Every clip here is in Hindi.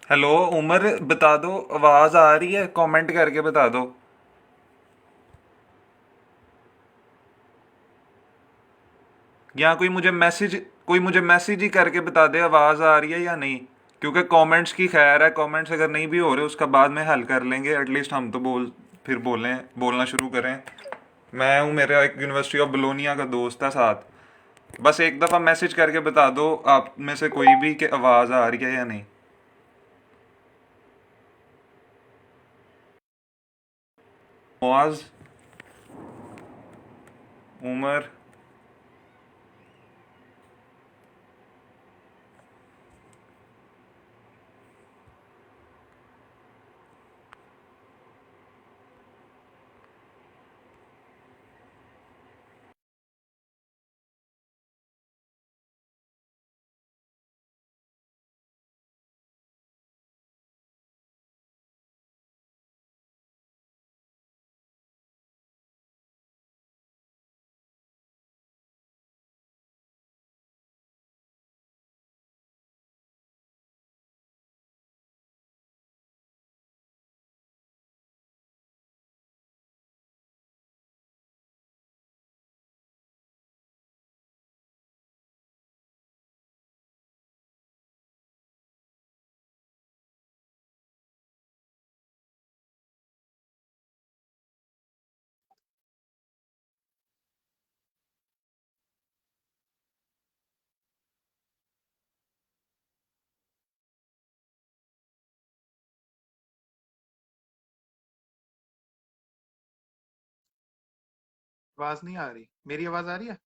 हेलो उमर, बता दो आवाज आ रही है? कमेंट करके बता दो। या कोई मुझे मैसेज ही करके बता दे आवाज आ रही है या नहीं। क्योंकि कमेंट्स की खैर है, कमेंट्स अगर नहीं भी हो रहे उसका बाद में हल कर लेंगे। एटलीस्ट हम तो फिर बोलना शुरू करें। मैं हूँ, मेरा एक यूनिवर्सिटी ऑफ बलोनिया का दोस्त है साथ। बस एक दफ़ा मैसेज करके बता दो आप में से कोई भी कि आवाज़ आ रही है या नहीं। मुआज, उमर। आवाज नहीं आ रही। मेरी आवाज आ रही है?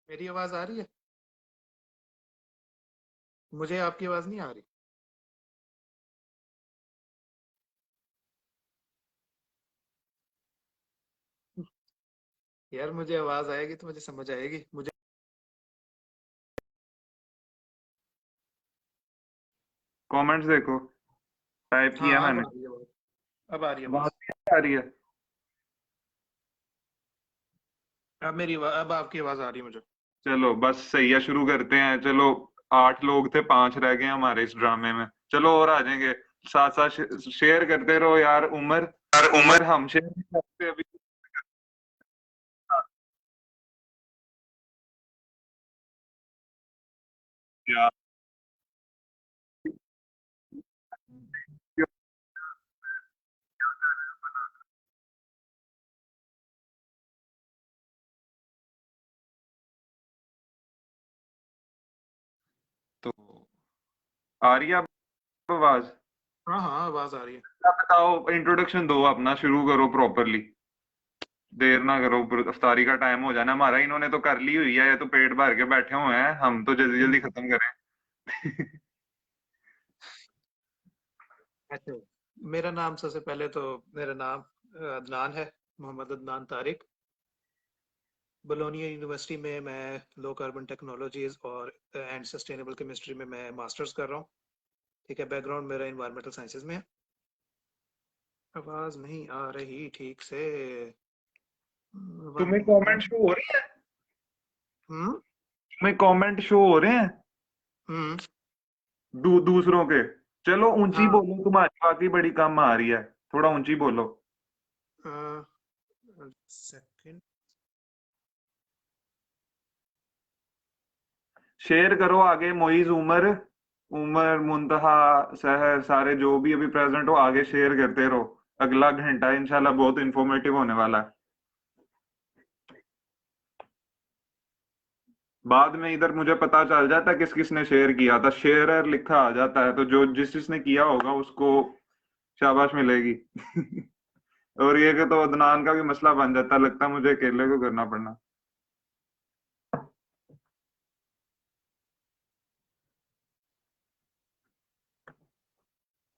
मेरी आवाज आ रही है? मुझे आपकी आवाज नहीं आ रही। यार मुझे आवाज आएगी तो मुझे समझ आएगी। मुझे कमेंट्स देखो, टाइप हाँ किया हाँ, अब मैंने। आ रही है आवाज। अब आ रही है आवाज आवाज। कैसे आ रही है? अब आपकी आवाज आ रही है मुझे। चलो बस सही है, शुरू करते हैं। चलो, 8 लोग थे, 5 रह गए हमारे इस ड्रामे में। चलो और आ जाएंगे। साथ साथ शेयर करते रहो यार। उमर, यार उमर। उमर हम शेयर नहीं करते अभी। यार, तो आ रही है अब आवाज? हाँ हाँ, आवाज आ रही है। अब बताओ, इंट्रोडक्शन दो अपना, शुरू करो प्रॉपरली। देर ना करो, अफ्तारी का टाइम हो जाना हमारा। इन्होंने तो कर ली हुई है, ये तो पेट भर के बैठे हुए हैं। हम तो जल्दी जल्दी खत्म करें। अच्छा, मेरा नाम सबसे पहले तो मेरा नाम अदनान है। मोहम्मद अदनान तारिक। बोलोनिया यूनिवर्सिटी में मैं लो कार्बन टेक्नोलॉजीज और एंड सस्टेनेबल केमिस्ट्री में मैं मास्टर्स कर रहा हूँ। ठीक है, बैकग्राउंड मेरा इन्वायरमेंटल साइंसेज में है। आवाज नहीं आ रही ठीक से। वन तुम्हें कमेंट मोमेंट। शो हो रही है? हम्म। तुम्हें कमेंट शो हो रहे हैं हम्म। दूसरों के? चलो ऊंची हाँ। बोलो, तुम्हारी बात ही बड़ी कम आ रही है। थोड़ा ऊंची बोलो। सेकंड। शेयर करो आगे। मोइज, उमर, उमर मुंतहा, सहर, सारे जो भी अभी प्रेजेंट हो, आगे शेयर करते रहो। अगला घंटा इंशाल्लाह बहुत इंफॉर्मेटिव होने वाला है। बाद में इधर मुझे पता चल जाता है किस किसने शेयर किया था। शेयरर लिखा आ जाता है, तो जो जिसने किया होगा उसको शाबाश मिलेगी। और ये कि तो अदनान का भी मसला बन जाता, लगता मुझे अकेले को करना पड़ना।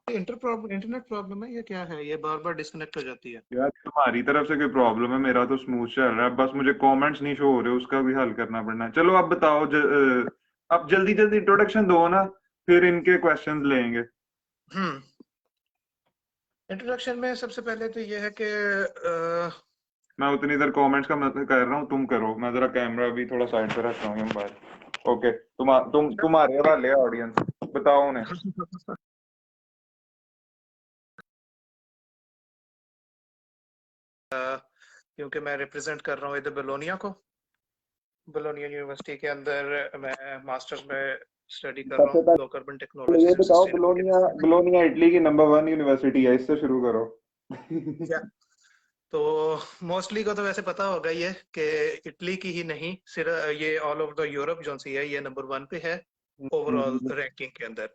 इंटरनेट प्रॉब्लम है, ये क्या है, ये बार बार डिस्कनेक्ट हो जाती है। यार तुम्हारी तरफ से कोई प्रॉब्लम है, मेरा तो स्मूथ चल रहा है, बस मुझे कमेंट्स नहीं शो हो रहे, उसका भी हल करना पड़ना है। चलो अब बताओ, अब जल्दी जल्दी इंट्रोडक्शन दो ना, फिर इनके क्वेश्चंस लेंगे। हम्म इंट्रोडक्शन में सबसे पहले तो ये है कि मैं उतनी देर कमेंट्स का मतलब कर रहा हूँ, तुम करो, मैं जरा कैमरा भी थोड़ा साइड पे रखता हूँ मोबाइल। ओके, तुम्हारे हवाले ऑडियंस, बताओ उन्हें। क्योंकि मैं रिप्रेजेंट कर रहा हूँ इधर बेलोनिया को, बेलोनिया यूनिवर्सिटी के अंदर मैं मास्टर्स में स्टडी कर रहा सबसे हूँ, लो कार्बन पहले ये टेक्नोलॉजीज एंड बताओ, सस्टेनेबिलिटी। बोलोनिया इटली की नंबर 1 यूनिवर्सिटी है, इससे शुरू करो। या तो मोस्टली को तो वैसे पता होगा ये कि इटली की ही नहीं, सिर्फ ये ऑल ओवर द यूरोप जो सी है, ये नंबर 1 पे है ओवरऑल रैंकिंग के अंदर।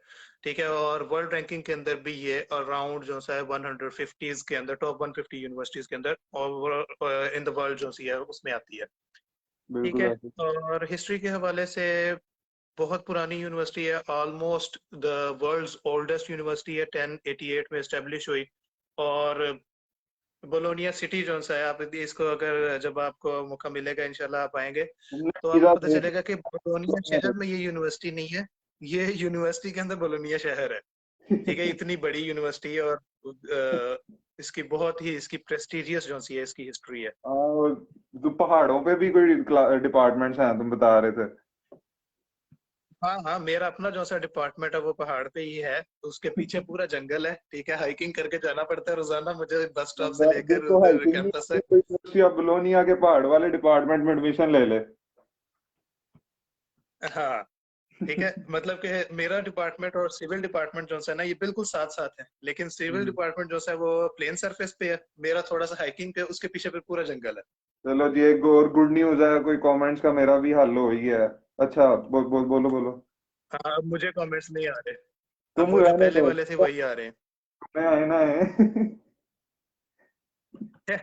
ठीक है, और वर्ल्ड रैंकिंग के अंदर भी ये अराउंड जो सा है 150 के अंदर, टॉप 150 यूनिवर्सिटीज के अंदर ओवरऑल इन द वर्ल्ड जो सी है उसमें आती है। ठीक बिल्कुल है, ऐसे। और हिस्ट्री के हवाले से बहुत पुरानी यूनिवर्सिटी है, almost the world's oldest university है, 1088 में एस्टेब्लिश हुई। और बोलोनिया सिटी जो सा है, आप इसको अगर जब आपको मौका मिलेगा इंशाल्लाह आप आएंगे तुमने तो वीजा आपको पता भेज चलेगा कि बोलोनिया शहर में ये यूनिवर्सिटी नहीं है, ये यूनिवर्सिटी के अंदर बोलोनिया शहर है। ठीक है, इतनी बड़ी यूनिवर्सिटी है, और इसकी बहुत ही इसकी प्रेस्टिजियस जो सी है इसकी हिस्ट्री है। और तो पहाड़ों पे भी कोई डिपार्टमेंट्स हैं, तुम बता रहे थे। हाँ हाँ, मेरा अपना जो सा डिपार्टमेंट है वो पहाड़ पे ही है, उसके पीछे पूरा जंगल है। ठीक है, हाइकिंग करके जाना पड़ता है रोजाना मुझे बस स्टॉप से लेकर जिसको उधर हाइकिंग नहीं कैंपस आती, तक। कोई यूनिवर्सिटी ऑफ बोलोनिया के पहाड़ वाले डिपार्टमेंट में एडमिशन ले ले। हाँ, ठीक है, मतलब कि मेरा डिपार्टमेंट और सिविल डिपार्टमेंट जो है ना ये बिल्कुल साथ साथ है, लेकिन सिविल डिपार्टमेंट जो है वो प्लेन सरफेस पे है, मेरा थोड़ा सा हाइकिंग पे, उसके पीछे पे पूरा जंगल है। चलो जी, एक और गुड न्यूज है, कोई कमेंट्स का मेरा भी हल हो ही है। अच्छा, बोलो बोलो। हाँ, अब मुझे कमेंट्स नहीं आ रहे, अब तुम वो जो रहने पहले दो, वाले थे वही आ रहे तुम्हें आए ना है। हैं।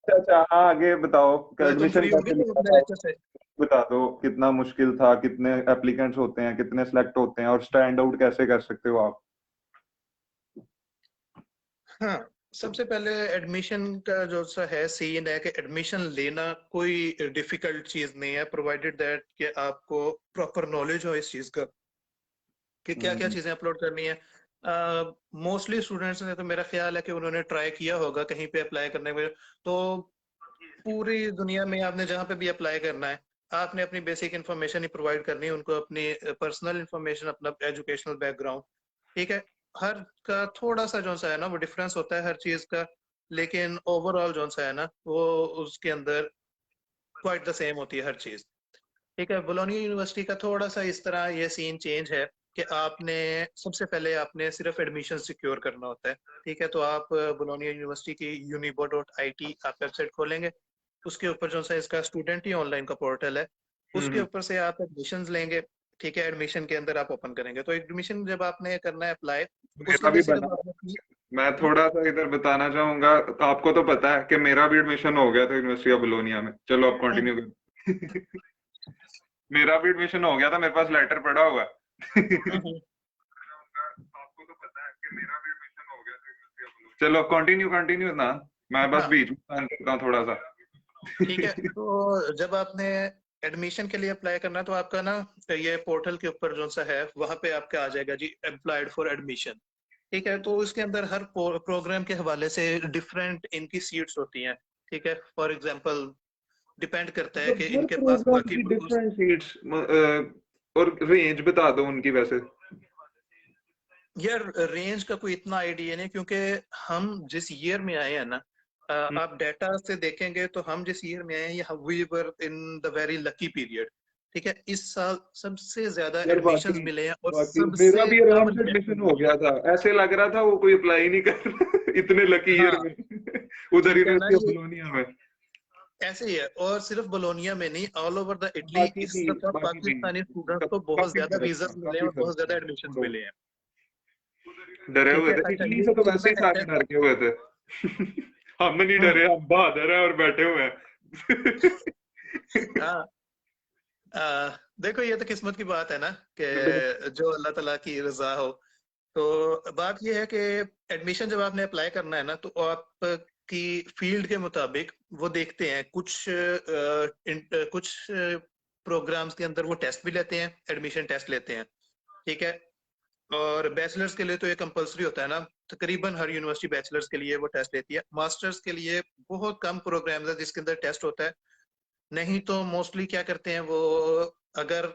अच्छा, हाँ, आगे बताओ, तो तुम एडमिशन फ्री होगे कैसे तो लिया अपने था? लेक्चर से। बता दो कितना मुश्किल था, कितने एप्लीकेंट्स होते हैं, कितने सेलेक्ट होते हैं, और स्टैंड आउट कैसे कर सकते हो आप? हाँ, सबसे पहले एडमिशन का जो सा है सीन है कि एडमिशन लेना कोई डिफिकल्ट चीज नहीं है, प्रोवाइडेड दैट कि आपको प्रॉपर नॉलेज हो इस चीज का कि क्या क्या हम्म। चीजें अपलोड करनी है। मोस्टली स्टूडेंट्स ने तो मेरा ख्याल है कि उन्होंने ट्राई किया होगा कहीं पे अप्लाई करने में। तो पूरी दुनिया में आपने जहाँ पे भी अप्लाई करना है, आपने अपनी बेसिक इन्फॉर्मेशन ही प्रोवाइड करनी है उनको, अपनी पर्सनल इन्फॉर्मेशन, अपना एजुकेशनल बैकग्राउंड। ठीक है, हर का थोड़ा सा जो सा है ना वो डिफरेंस होता है हर चीज का, लेकिन ओवरऑल जो सा है ना वो उसके अंदर क्वाइट द सेम होती है हर चीज। ठीक है, बोलोनिया यूनिवर्सिटी का थोड़ा सा इस तरह ये सीन चेंज है कि आपने सबसे पहले आपने सिर्फ एडमिशन सिक्योर करना होता है। ठीक है, तो आप बोलोनिया यूनिवर्सिटी की unibo.it आप वेबसाइट खोलेंगे, उसके ऊपर जो सा इसका स्टूडेंट ही ऑनलाइन का पोर्टल है, उसके हम्म। ऊपर से आप एडमिशन लेंगे। ठीक है, एडमिशन के अंदर आप ओपन करेंगे, तो एडमिशन जब आपने करना है अप्लाई, उसके मेरा लिए भी बना। सिर्फ आपने मैं थोड़ा सा इधर बताना चाहूंगा, आपको तो पता है कि मेरा भी एडमिशन हो गया था यूनिवर्सिटी ऑफ बोलोनिया में। चलो आप कंटिन्यू करो। मेरा भी एडमिशन हो गया था, मेरे पास लेटर पड़ा हुआ है। आपको तो पता है कि मेरा भी एडमिशन हो गया था यूनिवर्सिटी ऑफ बोलोनिया। चलो कंटिन्यू कंटिन्यू ना, मैं बस हाँ, बीच में ध्यान करता हूँ थोड़ा सा। ठीक है, तो जब आपने एडमिशन के लिए अप्लाई करना है तो आपका ना ये पोर्टल के ऊपर जो सा है वहां पे आपका आ जाएगा जी अप्लाइड फॉर एडमिशन। ठीक है, तो इसके अंदर हर प्रोग्राम के हवाले से डिफरेंट इनकी सीट्स होती हैं। ठीक है, फॉर एग्जांपल डिपेंड करता है कि मतलब हर इनके पास प्रोग्राम बाकी की डिफरेंट सीट्स और रेंज बता दो उनकी वैसे। यार रेंज का कोई इतना आइडिया नहीं, क्योंकि हम जिस ईयर में आए हैं ना, आप डाटा से देखेंगे तो हम जिस ईयर में आए हैं we were in the very lucky period. ठीक है, इस साल सबसे ज्यादा यार एडमिशंस बाकी मिले हैं और बाकी मेरा सबसे भी कम आराम से रिजेक्ट एडमिशन हो हुए गया था, ऐसे लग रहा था वो कोई अप्लाई नहीं कर रहा। इतने लकी हैं। ईयर हाँ, में। उधर ठीक है ना, यूनिवर्सिटी ऑफ ये बोलोनिया में। ऐसे ही है, और सिर्फ बोलोनिया में नहीं, ऑल ओवर द इटली बाकी इस भी दफा बाकी भी पाकिस्तानी स्टूडेंट्स को बहुत काफी ज्यादा फर्क था, वीजा मिले हैं काफी और बहुत फर्क ज्यादा था। एडमिशन तो मिले हैं। डरे ठीक हुए है, थे, अच्छा इटली ये से तो वैसे इतना ही है सारे डर के हुए थे। हम नहीं डरे, हम बहादुर हैं और बैठे हुए हैं। हाँ। देखो ये तो किस्मत की बात है ना कि जो अल्लाह ताला की रजा हो। तो बात ये है कि एडमिशन जब आपने अप्लाई करना है ना, तो आपकी फील्ड के मुताबिक वो देखते हैं कुछ प्रोग्राम्स के अंदर वो टेस्ट भी लेते हैं, एडमिशन टेस्ट लेते हैं, ठीक है। और बैचलर्स के लिए तो ये कंपलसरी होता है ना, तकरीबन हर यूनिवर्सिटी बैचलर्स के लिए वो टेस्ट लेती है। मास्टर्स के लिए बहुत कम प्रोग्राम्स है जिसके अंदर टेस्ट होता है, नहीं तो मोस्टली क्या करते हैं वो, अगर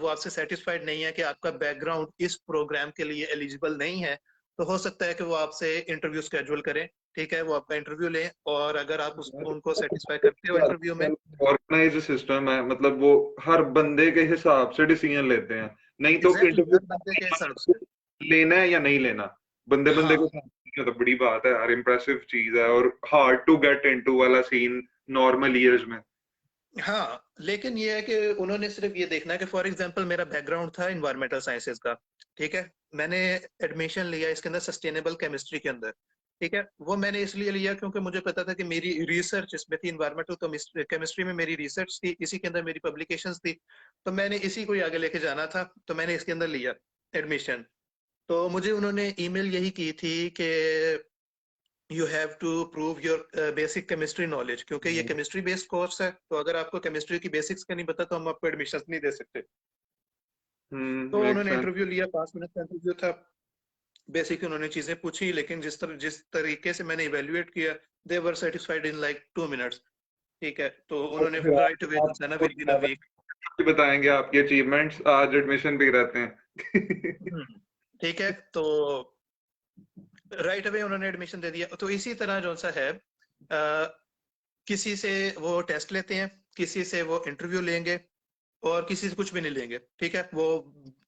वो आपसे सेटिस्फाइड नहीं है कि आपका बैकग्राउंड इस प्रोग्राम के लिए एलिजिबल नहीं है, तो हो सकता है कि वो आपसे इंटरव्यू स्केड्यूल करें, ठीक है, वो आपका इंटरव्यू लें, और अगर आप उनको सेटिस्फाई करते हो इंटरव्यू में। ऑर्गेनाइज सिस्टम है, मतलब वो हर बंदे के हिसाब से डिसीजन लेते हैं। नहीं तो एग्जैक्टली इंटरव्यू हर बंदे के हिसाब से। लेना है या नहीं लेना, बंदे बंदे को हाँ समझना तो बड़ी बात है यार, इम्प्रेसिव चीज है और हार्ड टू गेट इनटू वाला सीन नॉर्मल ईयर्स में। हाँ, लेकिन ये है कि उन्होंने सिर्फ ये देखना है कि फॉर एग्जांपल मेरा बैकग्राउंड था इन्वायरमेंटल साइंसेज का, ठीक है, मैंने एडमिशन लिया इसके अंदर सस्टेनेबल केमिस्ट्री के अंदर, ठीक है। वो मैंने इसलिए लिया क्योंकि मुझे पता था कि मेरी रिसर्च इसमें थी, इन्वायरमेंटल केमिस्ट्री में मेरी रिसर्च थी, इसी के अंदर मेरी पब्लिकेशंस थी, तो मैंने इसी को ही आगे लेके जाना था, तो मैंने इसके अंदर लिया एडमिशन। तो मुझे उन्होंने ईमेल यही की थी कि you have to prove your basic chemistry knowledge, क्योंकि ये केमिस्ट्री बेस्ड कोर्स है, तो अगर आपको केमिस्ट्री की बेसिक्स का नहीं पता तो हम आपको एडमिशन नहीं दे सकते। तो मेक उन्होंने सेंस। इंटरव्यू लिया, 5 मिनट का इंटरव्यू था, बेसिक उन्होंने चीजें पूछी, लेकिन जिस तरीके से मैंने इवेल्युएट किया, they were satisfied in like 2 minutes, ठीक है। तो उन्होंने फिर राइट अवे आप दसा ना विद इन अ वीक। बताएंगे आपके अचीवमेंट्स, आज एडमिशन पे रहते हैं। ठीक है, तो राइट अवे उन्होंने एडमिशन दे दिया। तो इसी तरह जो सा है, किसी से वो टेस्ट लेते हैं, किसी से वो इंटरव्यू लेंगे, और किसी से कुछ भी नहीं लेंगे, ठीक है। वो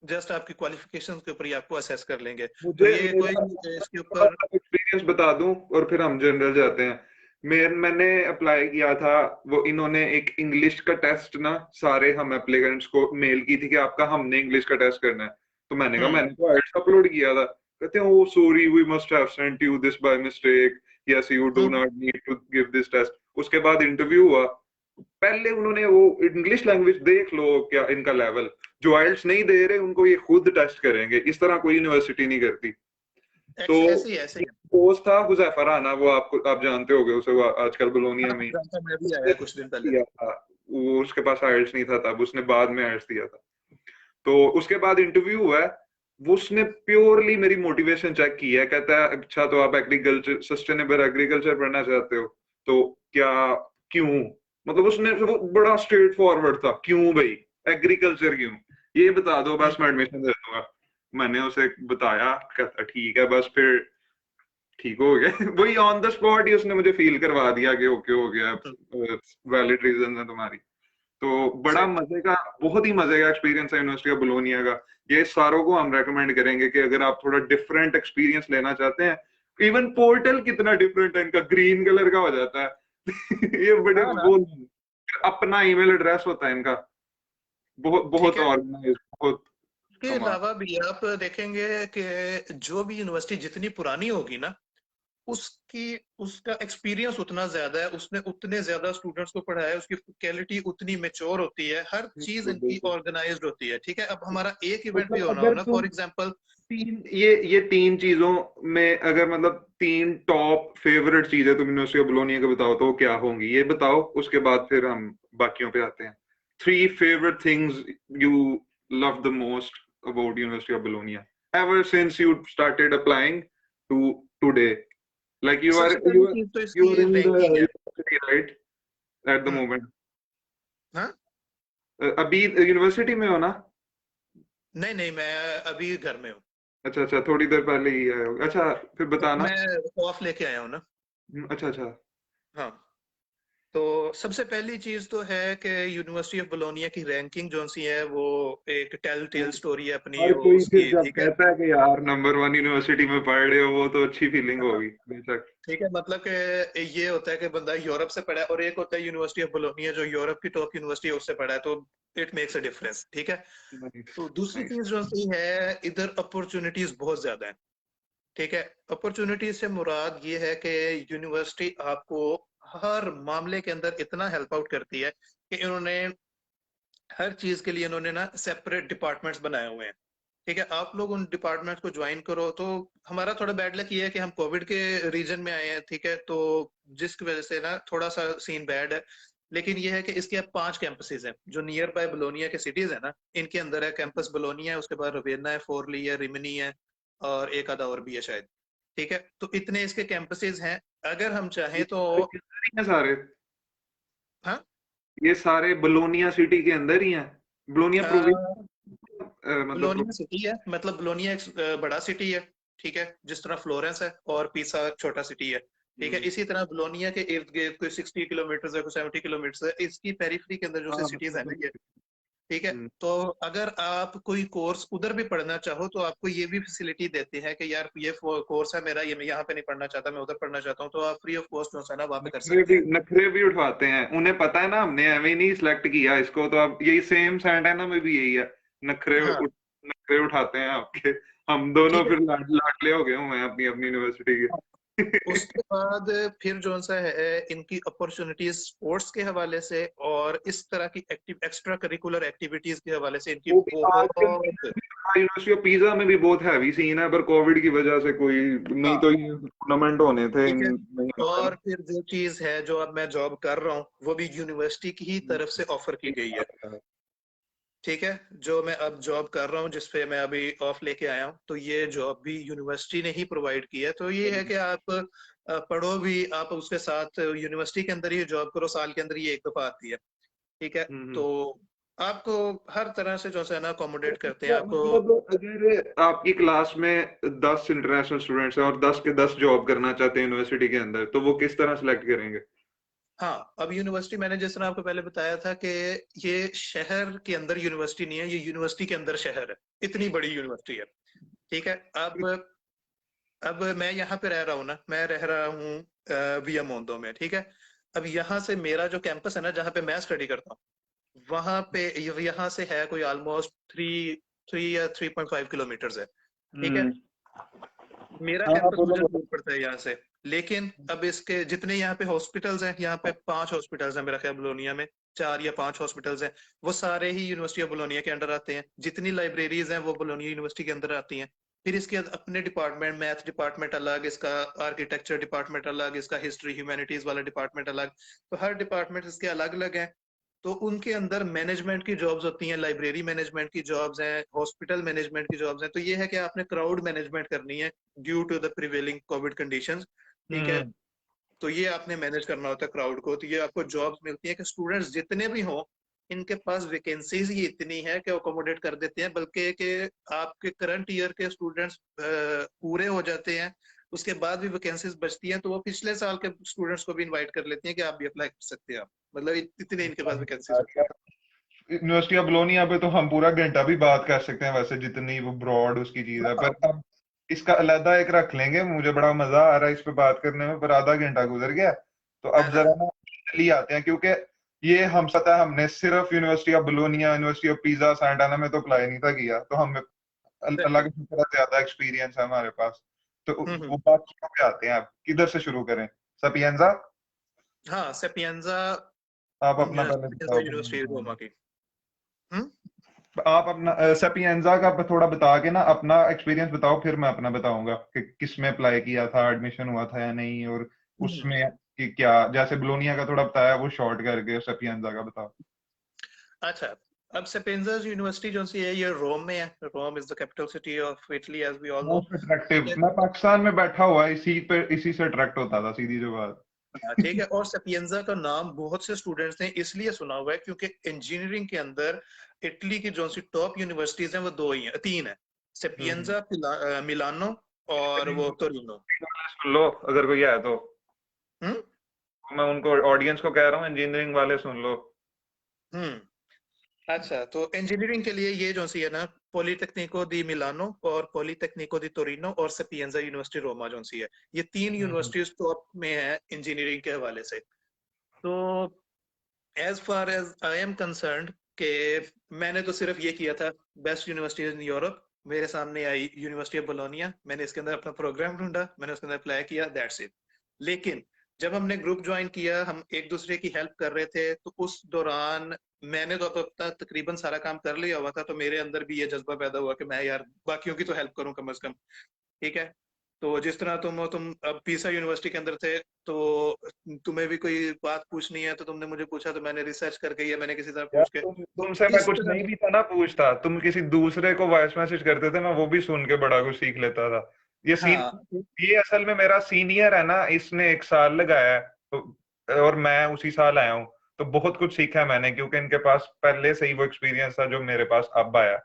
जस्ट आपकी क्वालिफिकेशन के ऊपर ही आपको असेस कर लेंगे, तो मुझे ये कोई मेरा इसके ऊपर। एक्सपीरियंस बता दूं और फिर हम जनरल जाते हैं। मैंने अप्लाई किया था, वो इन्होंने एक इंग्लिश का टेस्ट ना सारे हम एप्लीकेंट्स को मेल की थी कि आपका हमने इंग्लिश का टेस्ट करना है। तो मैंने कहा हम्म मैंने तो आइल्स अपलोड किया था। कहते हैं oh sorry we must have sent you this by mistake, yes you do hmm not need to give this test. उसके बाद इंटरव्यू हुआ, पहले उन्होंने वो इंग्लिश लैंग्वेज देख लो क्या इनका लेवल, जो आइल्स नहीं दे रहे उनको ये खुद टेस्ट करेंगे, इस तरह कोई यूनिवर्सिटी नहीं करती। तो ऐसे ही ऐसे ही। कोच था हुजैफा राना, वो आपको आप जानते होगे उसे, वो आजकल हाँ, बोलोनिया में जानता, मैं भी उसने आया कुछ दिन पहले। दिया था। वो उसके पास आइल्स नहीं था तब, उसने बाद में आइल्स दिया था। तो उसके बाद इंटरव्यू हुआ है, वो उसने प्योरली मेरी मोटिवेशन चेक की है। कहता है अच्छा तो आप एग्रीकल्चर, सस्टेनेबल एग्रीकल्चर पढ़ना चाहते हो, तो क्या, क्यों, मतलब उसने वो बड़ा स्ट्रेट फॉरवर्ड था, क्यों भाई एग्रीकल्चर क्यों, ये बता दो बस हम्म मैं एडमिशन दे दूंगा। मैंने उसे बताया, कहता ठीक है, बस फिर ठीक हो गया। वही ऑन द स्पॉट ही उसने मुझे फील करवा दिया कि ओके हो गया, हम्म, वैलिड रीजन है तुम्हारी। तो बड़ा सही। मजे का, बहुत ही मजे का एक्सपीरियंस है यूनिवर्सिटी ऑफ बोलोनिया का। ये सारों को हम रेकमेंड करेंगे कि अगर आप थोड़ा डिफरेंट एक्सपीरियंस लेना चाहते हैं। इवन पोर्टल कितना डिफरेंट है इनका, ग्रीन कलर का हो जाता है। ये बड़े हाँ ना, वो अपना ईमेल एड्रेस होता है इनका, बहुत ठीक बहुत है। ऑर्गेनाइज, बहुत इसके कमाल। अलावा भी आप देखेंगे कि जो भी यूनिवर्सिटी जितनी पुरानी होगी ना, उसकी उसका एक्सपीरियंस उतना ज्यादा है, उसने उतने ज्यादा स्टूडेंट्स को पढ़ाया है, उसकी फैकल्टी उतनी मेच्योर होती है, हर चीज बिल्कुल इनकी बिल्कुल। ऑर्गेनाइज्ड होती है, ठीक है। अब हमारा एक इवेंट भी मतलब होना हो अगर ना, तुम फॉर एग्जांपल। तीन, ये तीन चीजों में अगर मतलब तीन टॉप फेवरेट चीजें तुम यूनिवर्सिटी ऑफ बोलोनिया को बताओ तो वो क्या होंगी, ये बताओ, उसके बाद फिर हम बाकियों पे आते हैं। Three favourite things you love the most about university of Bologna ever since you started applying to today, like you are सबसे पहली चीज तो you इसकी are in the रैंकिंग है। university right at the hmm moment। हाँ, अभी यूनिवर्सिटी में हो ना? नहीं नहीं, मैं अभी घर में हूँ। अच्छा अच्छा, थोड़ी देर पहले ही आए हो, अच्छा फिर बताना। मैं ऑफ लेके आया हूँ ना। अच्छा अच्छा। हाँ, तो सबसे पहली चीज तो है कि यूनिवर्सिटी ऑफ बोलोनिया की रैंकिंग जो सी है, वो एक टेल टेल स्टोरी है अपनी हर वो कोई फिर उसकी, जब ठीक है। कहता है कि यार नंबर वन यूनिवर्सिटी में पढ़ रहे हो, वो तो अच्छी फीलिंग हाँ, होगी बेशक। ठीक है, मतलब कि ये होता है कि बंदा यूरोप से पढ़ा है, और एक होता है यूनिवर्सिटी ऑफ बोलोनिया जो यूरोप की टॉप यूनिवर्सिटी है उससे पढ़ा है, तो इट मेक्स अ डिफरेंस, ठीक है। नाइस तो दूसरी नाइस। चीज जो सी है, इधर अपॉर्चुनिटीज बहुत ज्यादा है, ठीक है। अपॉर्चुनिटी से मुराद ये है कि यूनिवर्सिटी आपको हर मामले के अंदर इतना हेल्प आउट करती है कि इन्होंने हर चीज के लिए इन्होंने ना सेपरेट डिपार्टमेंट्स बनाए हुए हैं। ठीक है, आप लोग उन डिपार्टमेंट को ज्वाइन करो। तो हमारा थोड़ा बैड लक ये है कि हम कोविड के रीजन में आए हैं, ठीक है, तो जिसकी वजह से ना थोड़ा सा सीन बैड है। लेकिन ये है कि इसके अब 5 कैंपसेस हैं जो नियर बाय बोलोनिया के सिटीज है ना, इनके अंदर है। कैंपस बोलोनिया है, उसके बाद रवेना है, फोरली है, रिमिनी है, और एक आधा और भी है शायद। ठीक है, तो इतने इसके कैंपसेस हैं। अगर हम चाहें तो ये अंदर ही हैं सारे? हाँ, ये सारे बलोनिया सिटी के अंदर ही हैं? बलोनिया प्रोविंस, मतलब बोलोनिया सिटी है, मतलब बोलोनिया एक बड़ा सिटी है। ठीक है, जिस तरह फ्लोरेंस है और पीसा छोटा सिटी है। ठीक है, इसी तरह बोलोनिया के इर्द गिर्द कोई 60 किलोमीटर है, कोई 70 किलोमीटर है, इसकी पेरिफेरी के अंदर जो सी हाँ सिटीज है मतलब ना ये। ठीक है, हम्म, तो अगर आप कोई कोर्स उधर भी पढ़ना चाहो तो आपको ये भी फैसिलिटी देते हैं कि यार ये कोर्स है मेरा, ये मैं यहाँ पे नहीं पढ़ना चाहता, मैं उधर पढ़ना चाहता हूँ, तो आप फ्री ऑफ कॉस्ट जो है ना वहाँ पे कर सकते हैं। नखरे भी उठवाते हैं। उन्हें पता है ना हमने ऐਵੇਂ ही नहीं सिलेक्ट किया इसको, तो अब यही सेम सैंटाना में भी यही है। हाँ, नखरे उठाते हैं आपके। हम दोनों ठीक है। फिर लाडले हो गए हुए हैं अपनी अपनी यूनिवर्सिटी के। उसके बाद फिर जो सा है इनकी अपॉर्चुनिटीज स्पोर्ट्स के हवाले से और इस तरह की एक्टिव एक्स्ट्रा करिकुलर एक्टिविटीज के हवाले से इनकी वो भी आजकल बहुत। यूनिवर्सिटी ऑफ पिज़ा में भी बहुत हैवी सीन है, पर कोविड की वजह से कोई नहीं, हाँ, तो ये टूर्नामेंट होने थे, ठीक है। नहीं हो और पाए। फिर जो चीज है जो अब मैं जॉब कर रहा हूँ वो भी यूनिवर्सिटी की ही तरफ से ऑफर की गई है। ठीक है, जो मैं अब जॉब कर रहा हूँ जिसपे मैं अभी ऑफ लेके आया हूँ, तो ये जॉब भी यूनिवर्सिटी ने ही प्रोवाइड की है। तो ये है कि आप पढ़ो भी, आप उसके साथ यूनिवर्सिटी के अंदर ही जॉब करो, साल के अंदर ये एक दफा आती है। ठीक है, हम्म। तो आपको हर तरह से जो है ना अकोमोडेट करते हैं आपको। मतलब अगर आपकी क्लास में 10 इंटरनेशनल स्टूडेंट्स हैं और 10 के 10 जॉब करना चाहते हैं यूनिवर्सिटी के अंदर, तो वो किस तरह सिलेक्ट करेंगे? हाँ, अब यूनिवर्सिटी मैंने जिस तरह आपको पहले बताया था कि ये शहर के अंदर यूनिवर्सिटी नहीं है, ये यूनिवर्सिटी के अंदर शहर है। इतनी बड़ी यूनिवर्सिटी है। ठीक है, अब मैं यहाँ पे रह रहा हूँ ना, मैं रह रहा हूँ विया मोंदो में। ठीक है, अब यहाँ से मेरा जो कैंपस है ना जहाँ पे मैं स्टडी करता हूँ, वहां पे यहाँ से है कोई ऑलमोस्ट 3 या 3.5 किलोमीटर है। ठीक है, हम्म। मेरा हाँ कैंपस बोलो मुझे बोलो। दूर पड़ता है यहाँ से। लेकिन अब इसके जितने यहाँ पे हॉस्पिटल्स हैं, यहाँ पे 5 हॉस्पिटल्स हैं मेरा ख्याल बोलोनिया में, 4 या 5 हॉस्पिटल्स हैं। वो सारे ही यूनिवर्सिटी ऑफ बोलोनिया के अंडर आते हैं। जितनी लाइब्रेरीज हैं वो बोलोनिया यूनिवर्सिटी के अंदर आती हैं। फिर इसके अपने डिपार्टमेंट, मैथ डिपार्टमेंट अलग, इसका आर्किटेक्चर डिपार्टमेंट अलग, इसका हिस्ट्री ह्यूमैनिटीज वाला डिपार्टमेंट अलग। तो हर डिपार्टमेंट इसके अलग अलग हैं। तो उनके अंदर मैनेजमेंट की जॉब्स होती हैं, लाइब्रेरी मैनेजमेंट की जॉब्स हैं, हॉस्पिटल मैनेजमेंट की जॉब्स हैं। तो ये है कि आपने क्राउड मैनेजमेंट करनी है due to the prevailing covid conditions. ठीक है, हम्म। तो ये आपने मैनेज करना होता है क्राउड को। तो ये आपको जॉब्स मिलती है कि स्टूडेंट्स जितने भी हों, इनके पास वैकेंसीज ही इतनी है कि अकोमोडेट कर देते हैं। बल्कि कि आपके करंट ईयर के स्टूडेंट्स पूरे हो जाते हैं, उसके बाद भी वैकेंसीज बचती हैं, तो वो पिछले साल के स्टूडेंट्स को भी इनवाइट कर लेते हैं कि आप भी अप्लाई कर सकते हैं। आप मतलब इतने इनके पास वैकेंसीज होती है। यूनिवर्सिटी ऑफ बोलोनिया पे तो हम पूरा घंटा भी बात कर सकते हैं, वैसे जितनी वो ब्रॉड उसकी चीज है, हाँ, पर अब इसका अलहदा एक रख लेंगे। मुझे बड़ा मजा आ रहा है इस पे बात करने में, पर आधा घंटा गुजर गया। तो हाँ, अब हाँ, जरा ना जल्दी आते हैं, क्योंकि ये हम पता है हमने सिर्फ university of Bologna, university of pizza, Santana में तो अप्लाई नहीं था किया, तो हम अल्लाह बिल्कुल। की शुक्र है ज्यादा एक्सपीरियंस है हमारे पास। तो हम्म। वो बात पे आते हैं। आप किधर से शुरू करें? सपियंजा, हाँ, सेपिएंजा आप अपना पहले बताओ। यूनिवर्सिटी रोमा की। हम्म। आप अपना सपियंजा का थोड़ा बता के ना अपना एक्सपीरियंस बताओ, फिर मैं अपना बताऊंगा कि किस में अप्लाई किया था, एडमिशन हुआ था या नहीं, और हम्म। उसमें कि क्या, जैसे ब्लोनिया का थोड़ा बताया वो शॉर्ट करके, सपियंजा का बताओ। अच्छा, अब सेपिएंजा यूनिवर्सिटी जो सी है ये रोम में है। Rome is the capital city of Italy as we all know. Most ठीक अट्रैक्टिव, है। मैं पाकिस्तान में बैठा हुआ इसी पे, इसी से अट्रैक्ट होता था, सीधी जो बात। हाँ, ठीक है, और सेपिएंजा का नाम बहुत से स्टूडेंट्स ने इसलिए सुना हुआ है क्योंकि इंजीनियरिंग के अंदर इटली की जो सी टॉप यूनिवर्सिटीज हैं वो 2 ही हैं, 3 है। हम्म। सेपिएंजा, मिलानो और वो टोरिनो। सुन लो अगर कोई है तो। हम्म। मैं उनको ऑडियंस को कह रहा हूँ, इंजीनियरिंग वाले सुन लो। हम्म। अच्छा, तो इंजीनियरिंग के लिए ये जो सी है ना, पॉलिटेक्निको दी मिलानो और पॉलिटेक्निको दी टोरिनो और सेपिएंजा यूनिवर्सिटी रोमा जो सी है, ये 3 हम्म। यूनिवर्सिटीज टॉप में है इंजीनियरिंग के हवाले से। तो as far as I am concerned, कि मैंने तो सिर्फ ये किया था बेस्ट यूनिवर्सिटीज इन यूरोप, मेरे सामने आई यूनिवर्सिटी ऑफ बोलोनिया, मैंने इसके अंदर अपना प्रोग्राम ढूंढा, मैंने उसके अंदर अप्लाई किया, दैट्स इट। लेकिन जब हमने ग्रुप ज्वाइन किया, हम एक दूसरे की हेल्प कर रहे थे, तो उस दौरान मैंने तो अपना तकरीबन सारा काम कर लिया हुआ था, तो मेरे अंदर भी ये जज्बा पैदा हुआ कि मैं यार बाकियों की तो हेल्प करूं कम से कम। ठीक है। तो जिस तरह तुम अब पीसा यूनिवर्सिटी के अंदर थे, तो तुम्हें भी कोई बात पूछनी है तो तुमने मुझे पूछा, तो मैंने रिसर्च करके या मैंने किसी तरह यार पूछ के, तो तुमसे मैं इस कुछ तरह नहीं भी था ना पूछता, तुम किसी दूसरे को वॉइस मैसेज करते थे, मैं वो भी सुन के बड़ा कुछ सीख लेता था। ये सीन हाँ ये असल में मेरा सीनियर है ना, इसने 1 साल लगाया है, तो और मैं उसी साल आया हूँ। तो बहुत कुछ सीखा है मैंने, क्योंकि इनके पास पहले से ही वो एक्सपीरियंस था जो मेरे पास अब आया।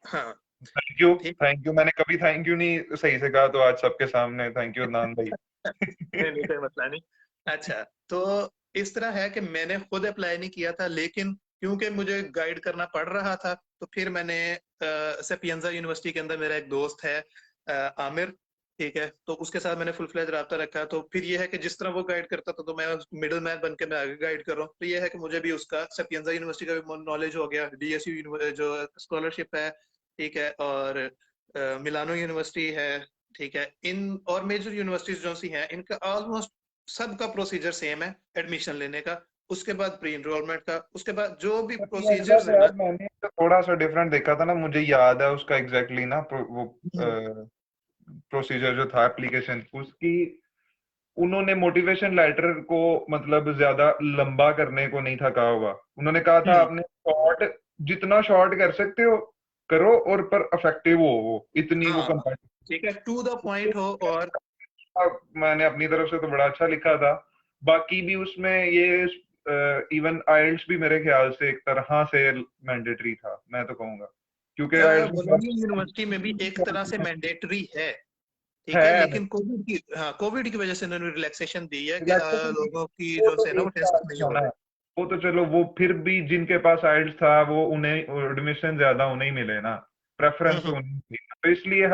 हाँ। Thank you. ठीक थैंक यू, मैंने कभी थैंक यू नहीं सही से कहा, तो आज सबके सामने थैंक यू अदनान भाई। नहीं नहीं, कोई मसला नहीं। अच्छा, तो इस तरह है कि मैंने खुद अप्लाई नहीं किया था, लेकिन क्योंकि मुझे गाइड करना पड़ रहा था, तो फिर मैंने सेपियंजा यूनिवर्सिटी के अंदर मेरा एक दोस्त है, आमिर। ठीक है, तो उसके साथ मैंने फुल फ्लेज रब्ता रखा। तो फिर ये है कि जिस तरह वो गाइड करता था, तो मैं मिडिल मैन बन के मैं आगे गाइड कर रहा हूँ। तो ये है कि मुझे भी उसका सेपियंजा यूनिवर्सिटी का भी नॉलेज हो गया, डीएसयू जो स्कॉलरशिप है। ठीक है, और मिलानो यूनिवर्सिटी है। ठीक है, इन और मेजर यूनिवर्सिटीज जो सी हैं, इनका ऑलमोस्ट सबका प्रोसीजर सेम है एडमिशन लेने का। उसके बाद प्री एनरोलमेंट का, उसके बाद जो भी सपिएंजा प्रोसीजर्स तो है ना। यार मैंने तो थोड़ा सा डिफरेंट देखा था ना, मुझे याद है उसका एग्जैक्टली ना, वो हम्म, प्रोसीजर जो था एप्लीकेशन उसकी, उन्होंने मोटिवेशन लेटर को मतलब ज्यादा लंबा करने को नहीं था कहा हुआ। उन्होंने कहा था हम्म, आपने शॉर्ट, जितना शॉर्ट कर सकते हो करो, और पर इफेक्टिव हो, वो इतनी वो हाँ, कंपैटिबल। ठीक है, टू द पॉइंट हो। और मैंने अपनी तरफ से तो बड़ा अच्छा लिखा था। बाकी भी उसमें ये इवन आइल्स भी मेरे ख्याल से एक तरह से मैंडेटरी था, मैं तो कहूंगा, क्योंकि बोलोनिया यूनिवर्सिटी में भी एक तरह से आइल्स मैंडेटरी है। ठीक है, है लेकिन कोविड की वजह से इन्होंने रिलैक्सेशन दी है कि रिलैक्सेशन की। लोगों की वो जो तो है ना, वो एक टेस्ट साल नहीं था हो ना, रहे। वो तो चलो, वो फिर भी जिनके पास आइल्स था वो उन्हें एडमिशन ज्यादा उन्हें मिले ना, प्रेफरेंस तो हम्म, उन्हें मिली ना। तो इसलिए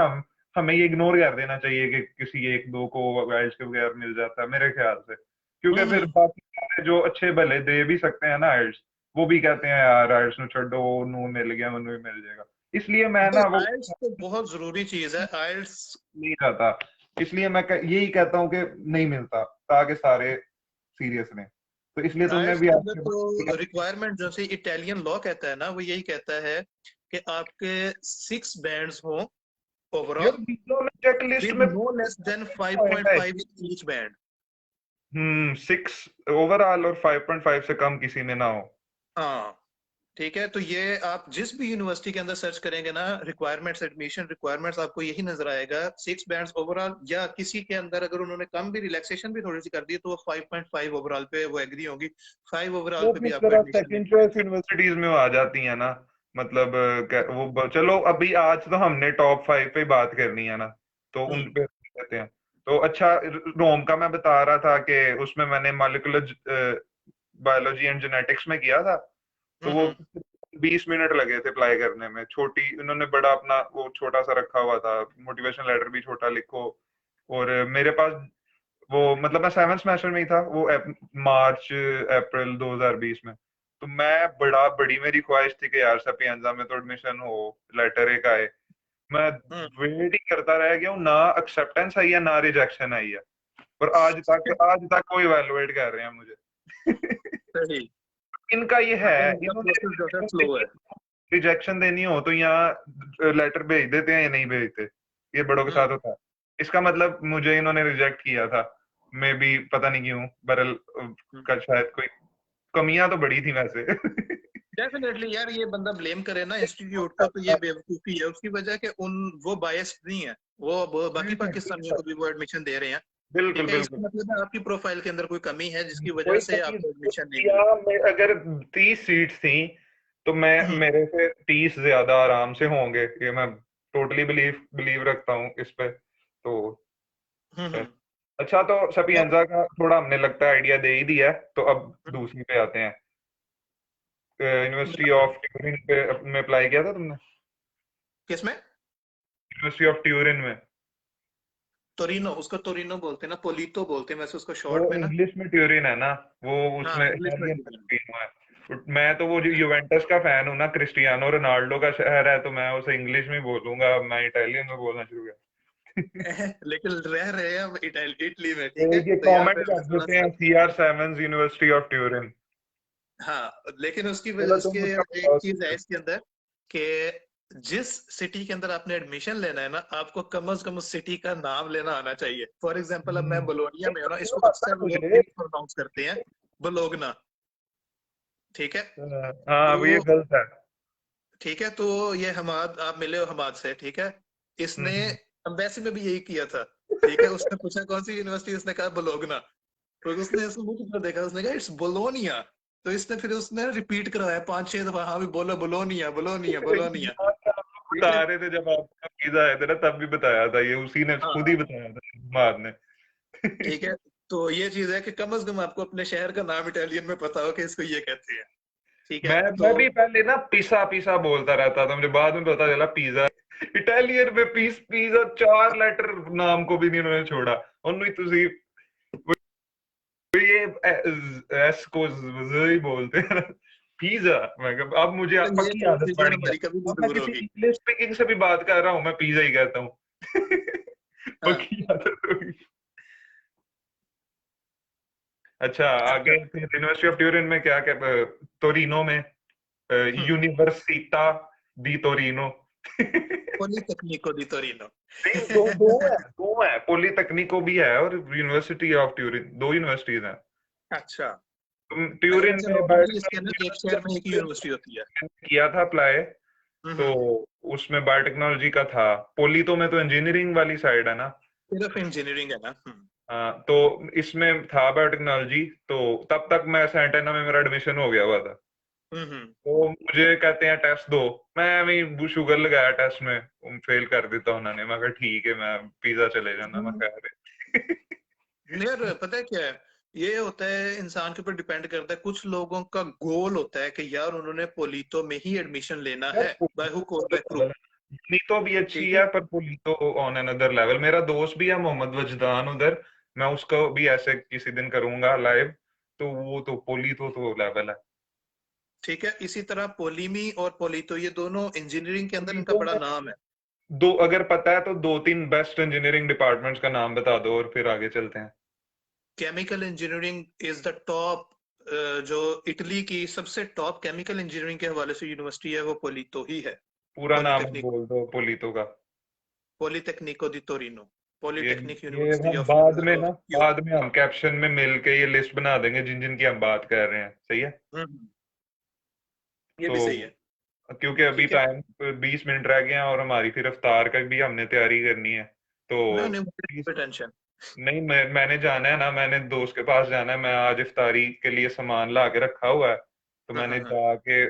हमें ये इग्नोर कर देना चाहिए कि किसी एक दो को आइल्स के बगैर मिल जाता है, मेरे ख्याल से। क्योंकि हम्म, फिर बाकी सारे जो अच्छे भले दे भी सकते हैं ना आइल्स, वो भी कहते हैं यार आइल्स नु छोड़ो, नू मिल गया मनु भी मिल जाएगा। इसलिए मैं नहीं, ना वो आइल्स तो बहुत जरूरी चीज है, आइल्स। नहीं चाहता। इसलिए मैं यही कहता हूँ कि नहीं मिलता, ताकि सारे सीरियस रहें। तो इसलिए तुमने आइल्स भी के अंदर आपके तो रिक्वायरमेंट जो से इटालियन लॉ कहता है ना, वो यही कहता है कि आपके 6 बैंड्स हों यार ओवरऑल, बीचों में चेकलिस्ट विद में नो लेस देन पॉइंट है। 5.5 ईच बैंड। 6 ओवरऑल और 5.5 से कम किसी में ना हो। हाँ, ठीक है, तो ये आप जिस भी यूनिवर्सिटी के अंदर सर्च करेंगे ना, रिक्वायरमेंट्स, एडमिशन रिक्वायरमेंट्स, आपको यही नजर आएगा, 6 बैंड्स ओवरऑल, या किसी के अंदर अगर उन्होंने कम भी रिलैक्सेशन भी थोड़ी सी कर दी, तो वो 5.5 ओवरऑल पे वो एग्री होगी। 5 ओवरऑल वो पे भी फिर आपको जरा एडमिशन सेकंड मिल चॉइस जाएगी। यूनिवर्सिटीज में वो आ जाती है ना, मतलब चलो अभी आज तो हमने टॉप 5 पे ही बात करनी है ना, तो उन हम्म, पे कहते हैं। तो अच्छा, रोम का मैं बता रहा था कि उसमें मैंने मॉलिक्यूलर बायोलॉजी एंड जेनेटिक्स में किया था। तो वो हम्म, 20 मिनट लगे थे अप्लाई करने में, छोटी उन्होंने बड़ा अपना वो छोटा सा रखा हुआ था, मोटिवेशन लेटर भी छोटा लिखो। और मेरे पास वो मतलब मैं 7th सेमेस्टर में ही था वो, मार्च अप्रैल 2020 में। तो मैं बड़ी मेरी ख्वाहिश थी कि यार सपिएंजा में तो एडमिशन हो, लेटर एक आए। मैं हम्म, वेट ही करता रह गया हूँ, ना एक्सेप्टेंस आई है ना रिजेक्शन आई है। और आज तक वो इवेलुएट कर रहे हैं मुझे। सही। इनका ये है, मतलब इनका इन्होंने प्रोसेस जो है स्लो है। रिजेक्शन देनी हो तो यहाँ लेटर भेज देते हैं या नहीं भेजते। ये बड़ों के साथ हम्म, होता है। इसका मतलब मुझे इन्होंने रिजेक्ट किया था, मे बी पता नहीं क्यों, बरल का शायद कोई कमियां तो बड़ी थी वैसे। डेफिनेटली यार, ये बंदा ब्लेम करे ना इंस्टीट्यूट को, तो ये बेवकूफी है उसकी वजह के उन वो बायस्ड नहीं है, वो बाकी पाकिस्तानियों को भी वो एडमिशन दे रहे हैं। बिल्कुल ठीक है, बिल्कुल। इसका मतलब है आपकी प्रोफाइल के अंदर कोई कमी है, जिसकी वजह कोई से कमी आपको एडमिशन नहीं मिल या अगर 30 सीट्स थी तो मैं रही। मेरे से 30 ज्यादा आराम से होंगे, ये मैं टोटली बिलीव बिलीव रखता हूँ इस पे। तो हम्म, अच्छा, तो सपिएंजा का थोड़ा हमने लगता है आइडिया दे ही दिया है, तो अब हम्म। दूसरी पे आते हैं। यूनिवर्सिटी ऑफ ट्यूरिन पे में अप्लाई किया था तुमने? किसमें? यूनिवर्सिटी ऑफ ट्यूरिन में। तोरिनो, उसको तोरिनो बोलते हैं ना, पोलितो बोलते हैं वैसे उसको वो शॉर्ट में ना। इंग्लिश में ट्यूरिन है ना, वो हाँ, उसमें इंग्लिश में इटालियन में ट्यूरिनो। ट्यूरिनो है। मैं तो वो जो यूवेंटस का फैन हूँ ना, क्रिस्टियानो रोनाल्डो का शहर है, तो मैं उसे इंग्लिश में बोलूंगा, मैं इटालियन में बोलना शुरू किया। लेकिन रह रहे हैं हम इटली में, ठीक है, ये तो यहाँ कमेंट पे कर हमें थोड़ा देते सा। हैं CR sevens university of Turin. हाँ, लेकिन उसकी चलो उसके तुम उसका एक बताओ। चीज है इसके अंदर कि जिस सिटी के अंदर आपने एडमिशन लेना है ना, आपको कम से कम उस सिटी का नाम लेना आना चाहिए। फॉर एग्जांपल, अब मैं बोलोनिया में हूँ ना, इसको आता है अक्सर लोग मुझे। नहीं प्रोनाउंस करते हैं, बोलोगना, ठीक है। हाँ, अब ये तो गलत है। ठीक है, तो ये हमाद, आप मिले हो हमाद से, ठीक है। इसने हम्म। एम्बेसी में भी यही किया था, ठीक है। उसने पूछा कौन सी यूनिवर्सिटी, उसने कहा बोलोगना। तो उसने ऐसे मुंह की तरफ देखा, उसने कहा इट्स बोलोनिया। तो इसने फिर उसने रिपीट करवाया 5-6 दफा, हाँ भी बोलो, बोलोनिया बोलोनिया बोलोनिया, याद है, आप लोग ठीक है। बता रहे थे जब आपका वीजा आया था ना, तब भी बताया था ये, उसी ने खुद ही हाँ, बताया था माद ने। ठीक है। तो ये चीज है कि कम से कम आपको अपने शहर का नाम इटालियन में पता हो कि इसको ये कहते हैं, ठीक है। मैं तो भी पहले ना पिसा पिसा बोलता रहता था, मुझे बाद में पता चला पिज्जा। इटालियन में पिज्जा 4 लेटर नाम को भी नहीं उन्होंने छोड़ा। उन्होंने तुसी ये एस को Z ही बोलते हैं ना, पिज्जा। मैं कहा, अब मुझे ये पक्की आदत चीजें पड़ गई है। हमारी कभी नहीं अब मैं दूर किसी होगी। इंग्लिश स्पीकिंग से भी बात कर रहा हूँ, मैं पिज्जा ही कहता हूँ। हाँ। पक्की आदत हो गई। अच्छा, अच्छा। आगे फिर यूनिवर्सिटी ऑफ ट्यूरिन में क्या क्या, तोरिनो में यूनिवर्सिटा दी तोरिनो। पॉलिटेक्निको दी टोरिनो। नहीं, दो है, पॉलिटेक्निको भी है और यूनिवर्सिटी ऑफ ट्यूरिन, दो यूनिवर्सिटीज हैं। अच्छा। ट्यूरिन अच्छा, में नॉर्मली इसके अंदर एक शहर में एक ही यूनिवर्सिटी होती है। किया था अप्लाई, तो हम्म। उसमें बायोटेक्नोलॉजी का था। पोली तो में तो इंजीनियरिंग वाली साइड है ना। सिर्फ इंजीनियरिंग है ना। हाँ, तो इसमें था बायोटेक्नोलॉजी, तो तब तक मैं सेंटेना में मेरा एडमिशन हो गया हुआ था। हम्म। तो मुझे कहते हैं टेस्ट दो। मैं भी शुगर लगाया टेस्ट में, फेल कर देता उन्होंने। मैं कहा ठीक है, मैं पिज्जा चले जाना, मैं कह रहे। यार पता है क्या है, ये होता है इंसान के ऊपर डिपेंड करता है। कुछ लोगों का गोल होता है कि यार उन्होंने पोलीटो में ही एडमिशन लेना यार है, बाय हुक और पुलीतो बाय तो क्रुक, लेवल है, पुलीतो भी अच्छी ठीक है, है। पर पुलीतो ऑन अनदर लेवल। मेरा दोस्त भी है मोहम्मद वजदान उधर, मैं उसको भी ऐसे किसी दिन करूंगा लाइव। तो वो तो पुलीतो तो लेवल है। ठीक है, इसी तरह पोलीमी और पोलीटो, ये दोनों इंजीनियरिंग के अंदर इनका पुलीतो बड़ा में नाम है। दो, अगर पता है तो दो तीन बेस्ट इंजीनियरिंग डिपार्टमेंट्स का नाम बता दो और फिर आगे चलते हैं। Chemical engineering is the top. जो इटली की सबसे टॉप केमिकल इंजीनियरिंग के हवाले से यूनिवर्सिटी है, वो पोलीटो ही है। पूरा नाम पॉलिटेक्निक बोल दो पुलीतो का। पॉलिटेक्निको दी टोरिनो, ये पॉलिटेक्निक ये यूनिवर्सिटी हम ऑफ बाद में हम कैप्शन में मिल के ये लिस्ट बना देंगे जिन जिन की हम बात कर रहे हैं, सही है। हम्म, ये भी सही तो है। क्योंकि अभी ठीक है। टाइम 20 मिनट रह गए हैं और हमारी फिर इफ्तार का भी हमने तैयारी करनी है, तो नहीं नहीं, मुझे प्लीज। कोई टेंशन। नहीं, मैंने जाना है ना, मैंने दोस्त के पास जाना है। मैं आज इफ्तारी के लिए सामान ला के रखा हुआ है, तो मैंने हम्म। जाके,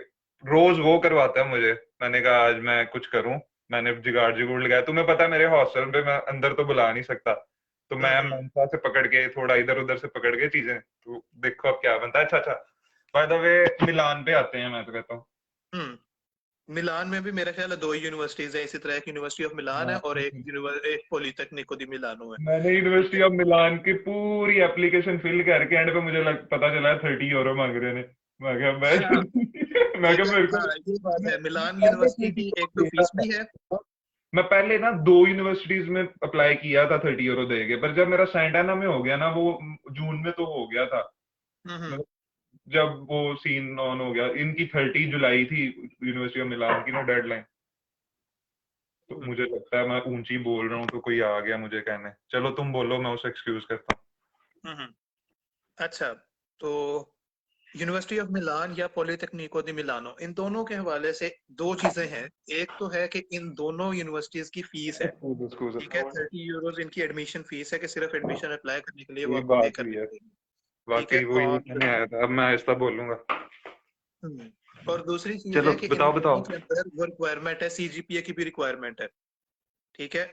रोज वो करवाता है मुझे। मैंने कहा आज मैं कुछ करूं, मैंने जुगाड़ जुगुड़ लगाया। तुम्हें पता है मेरे हॉस्टल पे मैं अंदर तो बुला नहीं सकता, तो मैं हम्म। मंसा से पकड़ के, थोड़ा इधर उधर से पकड़ के चीजें, तो देखो अब क्या बनता है। अच्छा अच्छा, बाय द वे मिलान पे आते हैं, मैं तो कहता हूँ। मिलान में भी मेरा ख्याल है दो ही यूनिवर्सिटीज है इसी तरह, एक यूनिवर्सिटी ऑफ मिलान है और हाँ, एक पॉलिटेक्निको दी मिलानो है, मैंने ठीक यूनिवर्सिटी है। ऑफ मिलान की पूरी एप्लीकेशन फिल करके एंड पे मुझे पता चला है 30 यूरो मांग रहे ने। मैं क्या हाँ, मैं क्या ठीक है। मेरे को, हाँ, ये बात मैं है, मिलान पहले यूनिवर्सिटी 30 की एक यूरो तो दे फीस रहा भी है। था। मैं पहले ना दो यूनिवर्सिटीज में अप्लाई किया था 30 यूरो देके, पर जब मेरा सैंटाना में हो गया ना, वो जून में तो हो गया था। हम्म। मतलब जब वो सीन ऑन हो गया, इनकी 30 जुलाई थी यूनिवर्सिटी ऑफ मिलान की ना डेडलाइन। तो हम्म। मुझे लगता है मैं ऊंची बोल रहा हूँ तो कोई आ गया मुझे कहने। चलो तुम बोलो, मैं उसे एक्सक्यूज करता हूँ। हम्म। अच्छा, तो यूनिवर्सिटी ऑफ मिलान या पॉलिटेक्निको दी मिलानो, इन दोनों के हवाले से दो चीजें हैं। एक तो है कि इन दोनों यूनिवर्सिटीज की फीस है, एक्सक्यूज ठीक है। 30 यूरोज इनकी एडमिशन फीस है कि सिर्फ एडमिशन अप्लाई करने के लिए वो ये आपको पे बात हुई करनी है, पड़ेगी, ठीक है। वाकई वो यूज और नहीं आया था। अब मैं आहिस्ता बोलूंगा। हम्म, और दूसरी चीज चलो है कि इन बताओ दोनों बताओ। के अंदर वो रिक्वायरमेंट है, सीजीपीए की भी रिक्वायरमेंट है, ठीक है।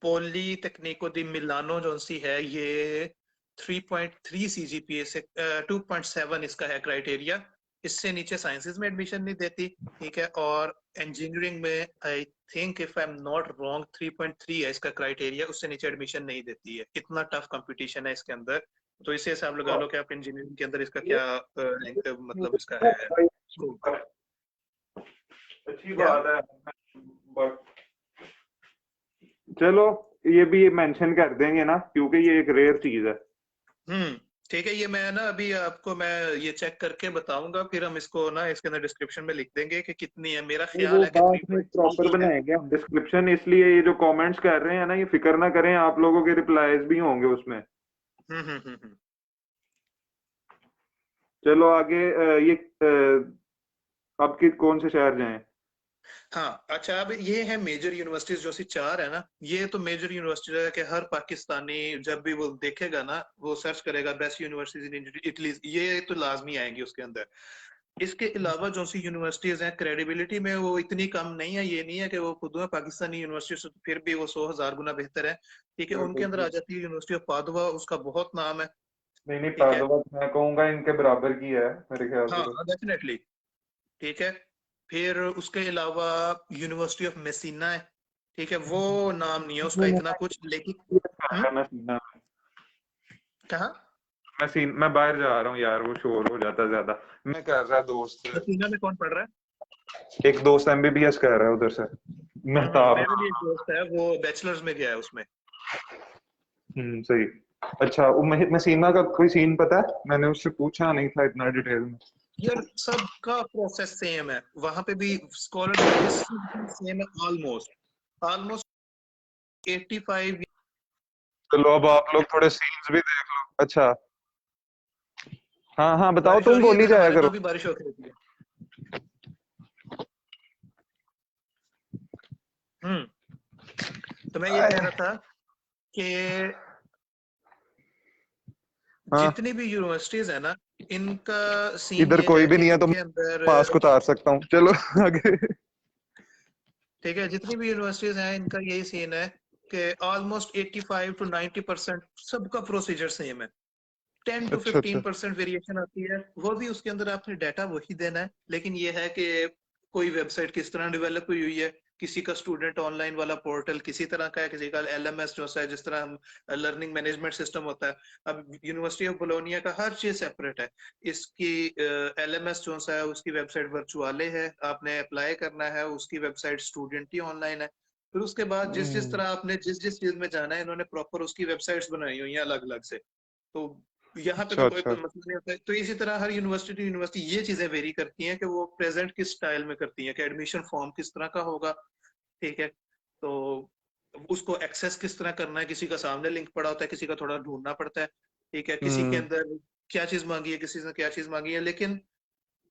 पॉलीटेक्निको दी मिलानो जो सी है, ये 3.3 सीजीपीए से 2.7 इसका है क्राइटेरिया। इससे नीचे साइंसेज में एडमिशन नहीं देती, ठीक है। और इंजीनियरिंग में I think, if I am not wrong, 3.3 है इसका क्राइटेरिया, उससे नीचे एडमिशन नहीं देती है। इतना टफ कंपटीशन है इसके अंदर तो इससे हिसाब लगा लो कि आप इंजीनियरिंग के अंदर इसका क्या रैंक मतलब इसका है स्कोप। अच्छी क्या? बात है, बट चलो ये भी मेंशन कर देंगे ना, क्योंकि ये एक रेयर चीज है। ठीक है, ये मैं ना अभी आपको मैं ये चेक करके बताऊंगा, फिर हम इसको ना इसके अंदर डिस्क्रिप्शन में लिख देंगे कि कितनी है। मेरा नहीं, ख्याल वो है कि बाद में 3.3 प्रॉपर ही है। बनाएंगे हम डिस्क्रिप्शन, इसलिए ये जो कमेंट्स कर रहे हैं ना, ये फिक्र ना करें, आप लोगों के रिप्लाईज भी होंगे उसमें। हम्म। चलो आगे, अब की कौन से शहर जाएं? हाँ अच्छा, अब ये है मेजर यूनिवर्सिटीज जो सी 4 है ना, ये तो मेजर यूनिवर्सिटी है कि हर पाकिस्तानी जब भी वो देखेगा ना, वो सर्च करेगा बेस्ट यूनिवर्सिटीज इन इटली, ये तो लाजमी आएंगी उसके अंदर। इसके अलावा जो सी यूनिवर्सिटीज हैं क्रेडिबिलिटी में वो इतनी कम नहीं है, ये नहीं है कि वो खुद में पाकिस्तानी यूनिवर्सिटी से फिर भी वो 100,000 गुना बेहतर है। ठीक है, उनके अंदर आ जाती है यूनिवर्सिटी ऑफ पादुआ, उसका बहुत नाम है। नहीं नहीं, ठीक है, पादवा तो मैं कहूंगा इनके बराबर की है मेरे ख्याल से हाँ तो। डेफिनेटली। ठीक है, फिर उसके अलावा यूनिवर्सिटी ऑफ मेसिना है। ठीक है, वो नाम नहीं है उसका इतना कुछ, लेकिन हम्म, मैं सीना कहाँ? मैं बाहर जा रहा हूँ यार, वो शोर हो जाता है ज्यादा। मैं कर रहा दोस्त, मेसिना में कौन पढ़ रहा है? एक दोस्त एमबीबीएस कर रहा है उधर से, मेहताब। मेरा भी एक दोस्त है, वो बैचलर्स में गया है उसमें। सही। अच्छा, वो मसीना का कोई सीन पता है? मैंने उससे पूछा नहीं था इतना डिटेल में। यार सबका प्रोसेस सेम है वहां पे भी, स्कॉलर जो है सब सेम है ऑलमोस्ट। ऑलमोस्ट 85। चलो अब आप लोग थोड़े सीन्स भी देख लो। अच्छा, हाँ हाँ बताओ, बारिश हो तुम रही है, बोल ही इधर जाया हमारे करो। यहाँ भी बारिश होती रहती है। तो मैं ये कह रहा था कि हाँ, जितनी भी यूनिवर्सिटीज है ना, इनका सीन इधर ये कोई है भी कि नहीं है तो इनके अंदर मास्क उतार सकता हूँ, चलो आगे। ठीक है, जितनी भी यूनिवर्सिटीज हैं इनका यही सीन है कि ऑलमोस्ट 85 to 90% सबका प्रोसीजर सेम है। 10 to अच्छा अच्छा। 15% वेरिएशन आती है, वो भी उसके अंदर आपने डाटा वही देना है, लेकिन ये है कि कोई वेबसाइट किस तरह डेवलप हुई हुई है, किसी का स्टूडेंट ऑनलाइन वाला पोर्टल किसी तरह का है, किसी का एलएमएस जो है जिस तरह हम लर्निंग मैनेजमेंट सिस्टम होता है। अब यूनिवर्सिटी ऑफ बोलोनिया का हर चीज सेपरेट है। इसकी एलएमएस जो है उसकी वेबसाइट वर्चुअले है, आपने अप्लाई करना है, उसकी वेबसाइट स्टूडेंट ही ऑनलाइन है। फिर उसके बाद जिस जिस तरह आपने जिस जिस चीज में जाना है, इन्होंने प्रॉपर उसकी वेबसाइट्स बनाई हुई हैं अलग अलग से। तो यहाँ पे अच्छा तो कोई अच्छा। मसला नहीं होता है। तो इसी तरह हर यूनिवर्सिटी यूनिवर्सिटी ये चीजें वेरी करती हैं कि वो प्रेजेंट किस स्टाइल में करती हैं, कि एडमिशन फॉर्म किस तरह का होगा। ठीक है, तो उसको एक्सेस किस तरह करना है, किसी का सामने लिंक पड़ा होता है, किसी का थोड़ा ढूंढना पड़ता है। ठीक है, किसी के हम्म अंदर क्या चीज मांगी है, किसी ने क्या चीज मांगी है, लेकिन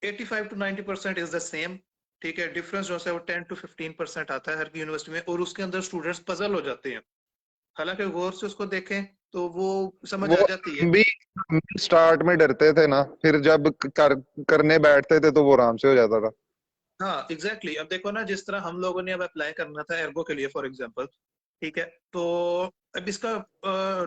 85 to 90% इज द सेम। ठीक है, डिफरेंस जो है वो 10 to 15% आता है हर यूनिवर्सिटी में, और उसके अंदर स्टूडेंट्स पजल हो जाते हैं। हालांकि गौर से उसको देखें तो वो समझ वो आ जाती है। हम भी स्टार्ट में डरते थे ना, फिर जब करने बैठते थे तो वो आराम से हो जाता था। हाँ एग्जैक्टली exactly। अब देखो ना, जिस तरह हम लोगों ने अब अप्लाई करना था एर्गो के लिए फॉर एग्जांपल। ठीक है, तो अब इसका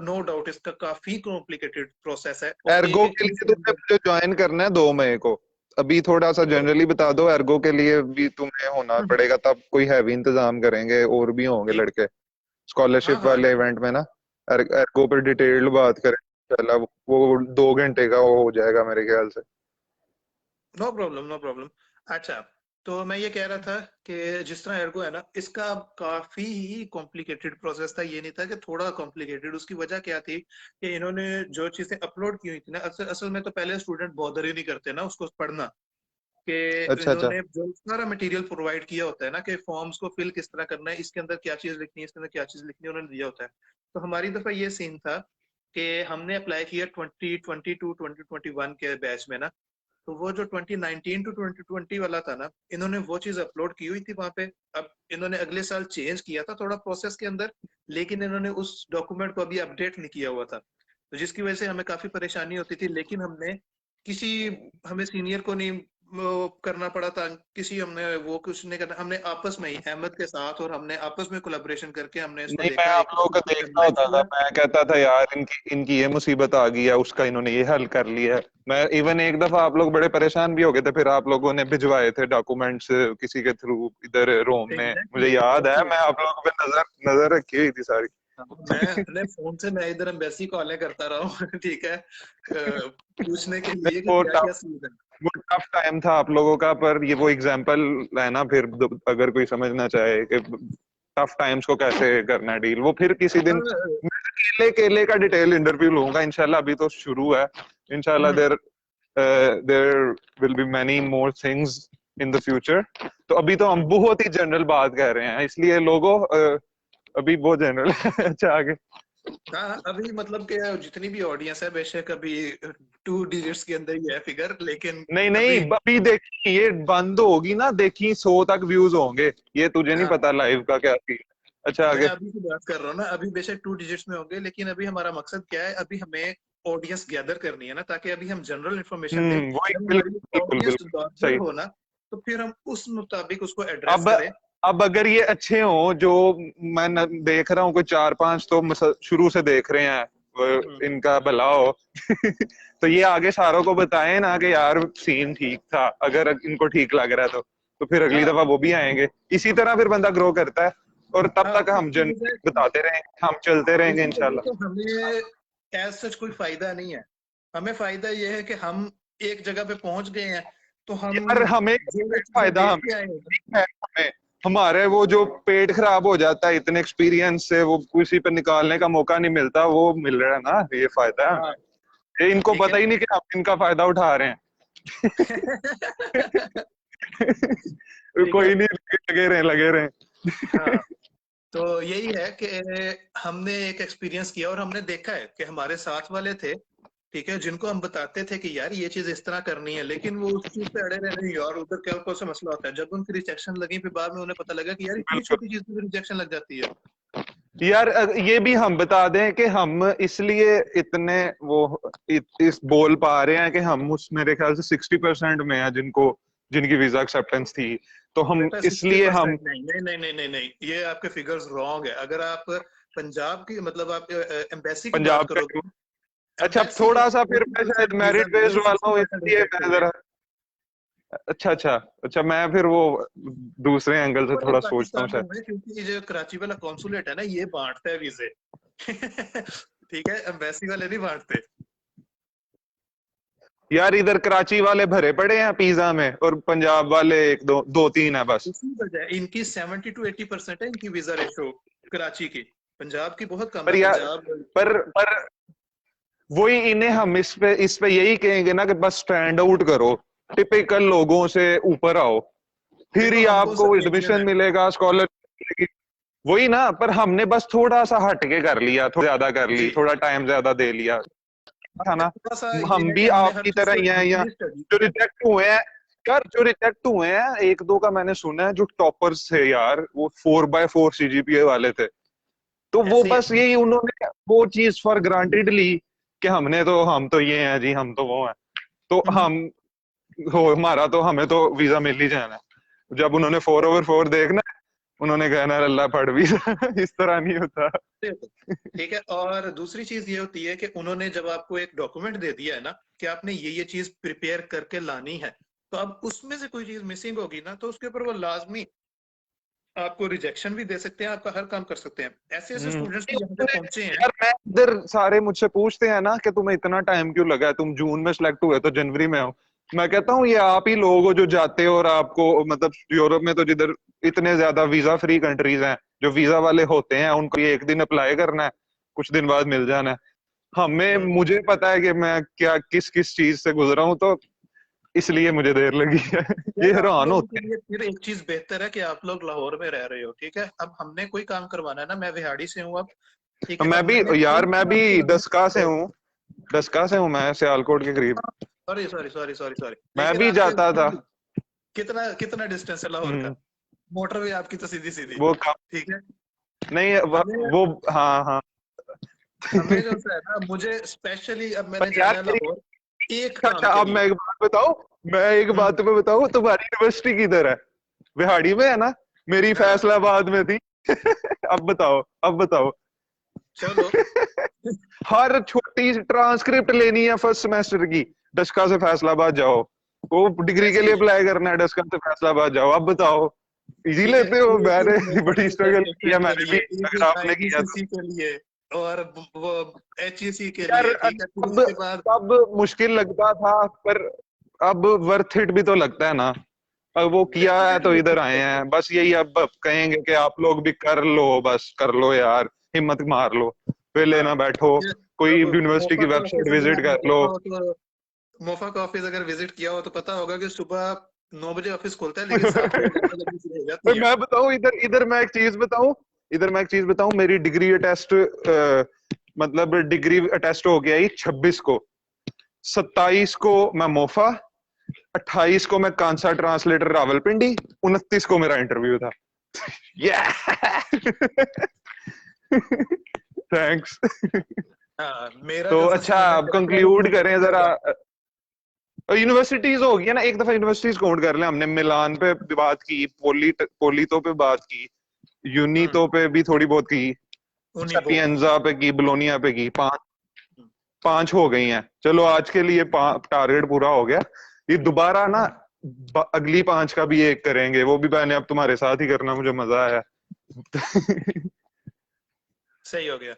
नो डाउट इसका काफी कॉम्प्लिकेटेड प्रोसेस है, और एक एर्गो एक के चीज लिए के तुम्हें अंदर। मुझे ज्वाइन करना है 2 मई को। अभी थोड़ा सा जनरली बता दो, एर्गो के लिए भी तुम्हें होना हम्म, पड़ेगा, तब कोई हैवी इंतजाम करेंगे, और भी होंगे ठीक। लड़के हाँ स्कॉलरशिप हाँ वाले इवेंट डेफिनेटली। में ना। एर्गो पर डिटेल्ड बात करें, चला वो 2 घंटे का वो हो जाएगा मेरे ख्याल से। No problem no problem. अच्छा, तो मैं ये कह रहा था कि जिस तरह एर्गो है ना, इसका काफी ही कॉम्प्लिकेटेड प्रोसेस था, ये नहीं था कि थोड़ा कॉम्प्लिकेटेड। उसकी वजह क्या थी कि इन्होंने जो चीजें अपलोड की हुई थी ना, असल असल में तो पहले स्टूडेंट बॉदर ही नहीं करते ना उसको पढ़ना, कि अच्छा अच्छा। इन्होंने जो सारा मटेरियल प्रोवाइड किया होता है ना, कि फॉर्म्स को फिल किस तरह करना है, इसके अंदर क्या चीज लिखनी है, इसके अंदर क्या चीज लिखनी है, उन्होंने दिया होता है। तो हमारी दफा ये सीन था कि हमने अप्लाई किया 2022-2021 के बैच में ना। तो वो जो 2019 to 2020 वाला था ना, इन्होंने वो चीज अपलोड की हुई थी वहां पे। अब इन्होंने अगले साल चेंज किया था थोड़ा प्रोसेस के अंदर, लेकिन इन्होंने उस डॉक्यूमेंट को अभी अपडेट नहीं किया हुआ था, तो जिसकी वजह से हमें काफी परेशानी होती थी। लेकिन हमने किसी हमें सीनियर को नहीं वो करना पड़ा था, किसी हमने वो कुछ नहीं करना, हमने आपस में ही अहमद के साथ और हमने आपस में कोलैबोरेशन करके हमने इसको नहीं, मैं देखा, आप एक लोगों का देखना टाइमलाइन होता था, किया। मैं कहता था यार इनकी इनकी ये मुसीबत आ गई है, उसका इन्होंने ये हल कर लिया है। मैं इवन एक दफा आप लोग बड़े परेशान भी हो गए थे, फिर आप लोगों ने भिजवाए थे डॉक्यूमेंट्स किसी के थ्रू इधर रोम में, मुझे एग्जैक्टली याद है, एग्जैक्टली। मैं आप लोगों पे नजर नजर रखी हुई थी सारी। मैं फोन से मैं इधर एम्बेसी कॉलें करता रहा हूँ ठीक है, पूछने के लिए कि वो क्या टफ क्या सीन है। वो टफ टाइम था आप लोगों का, पर ये वो एग्जाम्पल है ना, फिर अगर कोई समझना चाहे कि टफ टाइम्स को कैसे करना है डील, वो फिर किसी दिन हाँ, मैं केले केले का डिटेल इंटरव्यू लूंगा इंशाल्लाह। अभी तो शुरू है इंशाल्लाह। There there will be many more things in the future. तो अभी तो हम बहुत ही जनरल बात कर रहे हैं, इसलिए लोगों अभी बहुत जनरल है। अच्छा आगे। हाँ, अभी मतलब कि जितनी भी ऑडियंस है बेशक अभी 2 डिजिट्स के अंदर ही है फिगर, लेकिन नहीं नहीं, अभी अभी देखी ये बंद होगी ना, देखी 100 तक व्यूज होंगे, ये तुझे नहीं हाँ, पता लाइव का क्या सीन। अच्छा मैं आगे। अभी की बात कर रहा हूँ ना, अभी बेशक 2 डिजिट्स में होंगे, लेकिन अभी हमारा मकसद क्या है, अभी हमें ऑडियंस गैदर करनी है ना, ताकि अभी हम जनरल इंफॉर्मेशन दें। वही, जब हमारी बिल्कुल बिल्कुल ऑडियंस बिल्कुल लार्जर सही। हो ना, तो फिर हम उस मुताबिक उसको एड्रेस अब करें। अब अगर ये अच्छे हो जो मैं देख रहा हूँ, कोई 4-5 तो शुरू से देख रहे हैं, हम्म, इनका भला हो। तो ये आगे सारों को बताएं ना कि यार सीन ठीक था, अगर इनको ठीक लग रहा है तो फिर अगली हाँ दफा वो भी आएंगे। इसी तरह फिर बंदा ग्रो करता है, और तब हाँ, तक हम उसकी जन वजह बताते रहेंगे, हम चलते रहेंगे उसकी वजह इंशाल्लाह। से हमें एज सच कोई फायदा नहीं है। हमें फायदा यह है कि हम एक जगह पे पहुंच गए हैं, तो हम यार हमें जो वो चीजें फायदा देख हमें के आए हैं। है, हमें हमारे वो जो पेट खराब हो जाता है इतने एक्सपीरियंस से, वो किसी पे निकालने का मौका नहीं मिलता, वो मिल रहा है ना, ये फायदा है हाँ, हमें। ये इनको ठीक है। पता ही नहीं कि हम इनका फायदा उठा रहे हैं। ठीक है। कोई नहीं, लगे रहे। हाँ, तो यही है कि हमने एक एक्सपीरियंस किया और हमने देखा है कि हमारे साथ वाले थे, ठीक है, जिनको हम बताते थे कि यार ये चीज इस तरह करनी है, लेकिन वो उस चीज पे अड़े रहे, नहीं यार उधर क्या कौन सा मसला होता है। जब उनकी रिजेक्शन लगी, फिर बाद में उन्हें पता लगा कि यार इतनी बिल्कुल। छोटी चीज पे रिजेक्शन लग जाती है। यार ये भी हम बता दें कि हम इसलिए इतने वो इस बोल पा रहे हैं कि हम उस मेरे ख्याल से 60% में है जिनको जिनकी वीजा एक्सेप्टेंस थी, तो हम बेटा इसलिए हम 60% नहीं, नहीं नहीं नहीं नहीं नहीं, ये आपके फिगर्स रॉन्ग है। अगर आप पंजाब की मतलब आप एम्बेसी की बात पंजाब का। करोगे, अच्छा एम्बेसी थोड़ा सा फिर मैं शायद 80% वीजा मेरिट मिले, बेस्ड वाला हूँ, 60% इसलिए रिजेक्ट मैं हुए हैं। जरा अच्छा अच्छा अच्छा, मैं फिर वो दूसरे एंगल से ऊपर वो थोड़ा सोचता हूँ पाकिस्तान में शायद। हुए, क्योंकि जो कराची वाला कॉन्सुलेट है ना, ये बांटता है वीजे। ठीक है, एम्बेसी वाले नहीं बांटते। यार इधर कराची वाले भरे पड़े हैं पिज्जा में, और पंजाब वाले एक दो दो तीन है बस। इसी वजह इनकी 70 to 80% है इनकी वीजा रेशो कराची की। पंजाब की बहुत कम पर है। यार पंजाब पर वही इन्हें हम इस पे यही कहेंगे ना कि बस स्टैंड आउट करो, टिपिकल लोगों से ऊपर आओ, फिर देखो, ही हम कौन सा आपको प्लेटिनियम एडमिशन है। मिलेगा, स्कॉलरशिप मिलेगी। वही ना, पर हमने बस थोड़ा सा हटके कर लिया, थोड़ा ज्यादा कर ली, जी, थोड़ा टाइम ज्यादा दे लिया था हमने ना। थोड़ा सा ये हम है कि भी हमने हर आपकी चीज तरह को ही हैं, या डीपली स्टडी जो किया है। रिजेक्ट हुए हैं। यार जो रिजेक्ट हुए हैं एक दो का मैंने सुना है, जो टॉपर्स थे यार, वो 4/4 सीजीपीए वाले थे, तो वो ऐसे ही बस यही उन्होंने वो चीज फॉर ग्रांटेड ली कि हम तो ये हैं जी, हम तो वो हैं, तो है। हम हो हमारा तो हमें तो वीजा मिल ही जाना है। जब उन्होंने 4/4 देखना है, उन्होंने कहना है अल्लाह पढ़ वीजा। इस तरह नहीं होता। ठीक है, और दूसरी चीज ये होती है कि उन्होंने जब आपको एक डॉक्यूमेंट दे दिया है ना कि आपने ये चीज प्रिपेयर करके लानी है, तो अब उसमें से कोई चीज मिसिंग होगी ना, तो उसके ऊपर वो लाजमी आपको रिजेक्शन भी दे सकते हैं, आपका हर काम कर सकते हैं। ऐसे ऐसे स्टूडेंट्स नहीं, भी यहाँ पे उन्होंने पहुंचे हैं। यार मैं इधर सारे मुझसे पूछते हैं ना कि तुम्हें इतना टाइम क्यों लगा है, तुम जून में सिलेक्ट हुए तो जनवरी में हो। मैं कहता हूँ ये आप ही लोग हो जो जाते हो, और आपको मतलब यूरोप में तो जिधर इतने ज्यादा वीजा फ्री कंट्रीज हैं, जो वीजा वाले होते हैं उनको ये एक दिन अप्लाई करना है, कुछ दिन बाद मिल जाना है। हमें हम्म, मुझे पता है कि मैं क्या किस किस चीज से गुजरा हूं, तो इसलिए मुझे देर लगी है। ये यार आप हैरान लोगों के होते हैं। लिए फिर एक चीज बेहतर है कि आप लोग लाहौर में रह रहे हो, ठीक है। अब हमने कोई काम करवाना है ना, मैं विहाड़ी से हूँ अब, ठीक है, मैं अब भी मैंने यार, कोई मैं भी काम करवाना दसका से है। हूँ, दसका से हूँ मैं, सियालकोट के करीब। Sorry sorry sorry sorry sorry, मैं लेकिन भी आपके जाता था। कितना कितना डिस्टेंस है लाहौर का। हम्म, मोटरवे आपकी तो सीधी सीधी, वो काम ठीक है। नहीं हमें वो हाँ हाँ। हमें जो सा है ना, मुझे स्पेशली अब पर मैंने यार जाना है लाहौर एक अच्छा काम अच्छा, के अब लिए। मैं एक बात बताऊं, मैं एक हम्म, बात तुम्हें बताऊं, तुम्हारी यूनिवर्सिटी किधर है? बिहाड़ी में है ना? मेरी हाँ, फैसलाबाद में थी। अब बताओ, अब बताओ। चलो। हर छोटी ट्रांसक्रिप्ट लेनी है फर्स्ट सेमेस्टर की, डस्का से फैसलाबाद जाओ। वो डिग्री के ऐसे लिए ही अप्लाई करना है, डस्का से फैसलाबाद जाओ। अब बताओ। इजी ठीक है, लेते हो? मैंने मोफा बड़ी के स्ट्रगल सर्टिफिकेट किया, के मैंने भी, लिए, अगर आपने किया तो। आईजीसीसी के लिए, और वो एचईसी के यार लिए, ठीक है, फिर अब उसके बाद अब मुश्किल लगता था, पर अब वर्थ इट भी तो लगता है ना। अब वो किया है तो इधर आए डेफिनेटली। हैं, बस यही। अब कहेंगे कि आप लोग भी कर लो, बस कर लो यार, हिम्मत मार लो, फिर हाँ, लेना बैठो, फिर कोई अब यूनिवर्सिटी मोफा की का वेबसाइट ऑफिस अगर विजिट आपने कर लो। देखा हो तो, मोफा का ऑफिस अगर विजिट किया हो तो पता होगा कि सुबह 9 बजे ऑफिस खुलता है, लेकिन 7 बजे लैब लगनी शुरू हो पर जाती है। मैं बताऊं, इधर इधर मैं एक चीज बताऊं, इधर मैं एक चीज बताऊं, मेरी डिग्री अटेस्ट, मतलब डिग्री अटेस्ट हो गया ही 26 को, 27 को मैं मोफा, 28 को मैं कांसा ट्रांसलेटर रावलपिंडी, 29 को मेरा इंटरव्यू था। थैंक्स। हाँ, मेरा तो जो अच्छा, सिचुएशन है, अब मेरा क्या कंक्लूड हुआ करें जरा। था। यूनिवर्सिटीज हो गई है ना, एक दफा यूनिवर्सिटीज काउंट कर लें। हमने मिलान पे भी बात की, पोलितो पे बात की, यूनितो पे भी थोड़ी बहुत की, उनिबो। सपिएंजा पे की, बोलोनिया पे की। पांच पांच हो गई हैं। चलो आज के लिए टारगेट पूरा हो गया। ये दोबारा ना अगली 5 का भी एक करेंगे, वो भी मैंने अब तुम्हारे साथ ही करना, मुझे मजा आया। सही हो गया।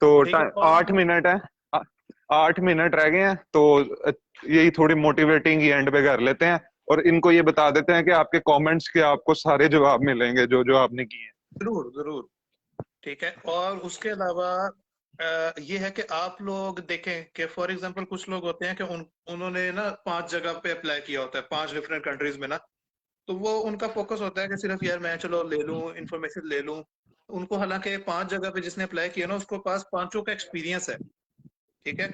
तो ठीक है, 8 मिनट है, 8 मिनट रह गए हैं, तो यही थोड़ी मोटिवेटिंग ही एंड पे कर लेते हैं, और इनको ये बता देते हैं कि आपके कमेंट्स के आपको सारे जवाब मिलेंगे जो जो आपने किए हैं। जरूर जरूर। ठीक है, और उसके अलावा ये है कि आप लोग देखें कि फॉर एग्जांपल कुछ लोग होते हैं कि उन्होंने ना 5 जगह पे अप्लाई किया होता है, 5 डिफरेंट कंट्रीज में ना। तो वो उनका फोकस होता है कि सिर्फ यार मैं चलो ले लूं, इंफॉर्मेशन ले लूं। उनको हालांकि 5 जगह पे जिसने अप्लाई किया ना, उसको पास पांचों का एक्सपीरियंस है। ठीक है,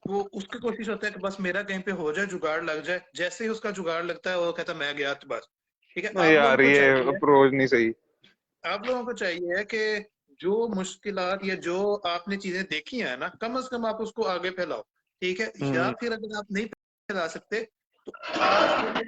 वो उसकी कोशिश होता है कि बस मेरा कहीं पे हो जाए, जुगाड़ लग जाए। जैसे ही उसका जुगाड़ लगता है वो कहता है मैं गया तो बस। ठीक है, नहीं यार, ये अप्रोच नहीं सही। आप लोगों को चाहिए कि जो मुश्किलात या जो आपने चीजें देखी है ना, कम से कम आप उसको आगे फैलाओ। ठीक है, या हम्म। फिर अगर आप नहीं फैला सकते तो आप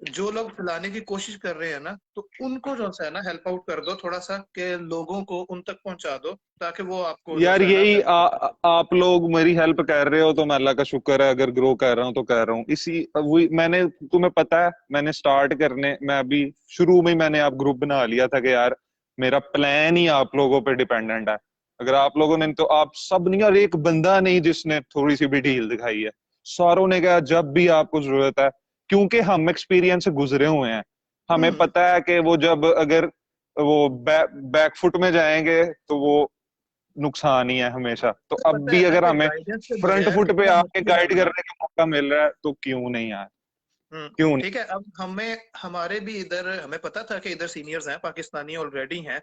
जो लोग फैलाने की कोशिश कर रहे हैं ना, तो उनको जो सा है ना हेल्प आउट कर दो थोड़ा सा, कि लोगों को उन तक पहुंचा दो, ताकि वो आपको जो यार सा है ना यही हेल्प कर सकें। आप लोग मेरी हेल्प कर रहे हो, तो मैं अल्लाह का शुक्र है, अगर ग्रो कर रहा हूँ तो कर रहा हूँ। इसी वही मैंने, तुम्हें पता है, मैंने स्टार्ट करने, मैं अभी शुरू में ही मैंने आप ग्रुप बना लिया था कि यार मेरा प्लान ही आप लोगों पे डिपेंडेंट है। अगर आप लोगों ने, तो आप सब नहीं, और एक बंदा नहीं जिसने थोड़ी सी भी ढील दिखाई है, सारों ने कहा जब भी आपको जरूरत है, क्योंकि हम एक्सपीरियंस से गुजरे हुए हैं। हमें हम्म। पता है कि वो जब अगर वो बैकफुट में जाएंगे तो वो नुकसान ही है हमेशा। तो तो अब पता भी है ना अगर कि हमें गाइडेंस के फ्रंट बगैर फुट पे इतना आके मुश्किल है गाइड ना। करने का मौका मिल रहा है, तो क्यों नहीं यार, क्यों नहीं। ठीक है, अब हमें हमारे भी इधर हमें पता था कि इधर सीनियर्स हैं पाकिस्तानी ऑलरेडी हैं,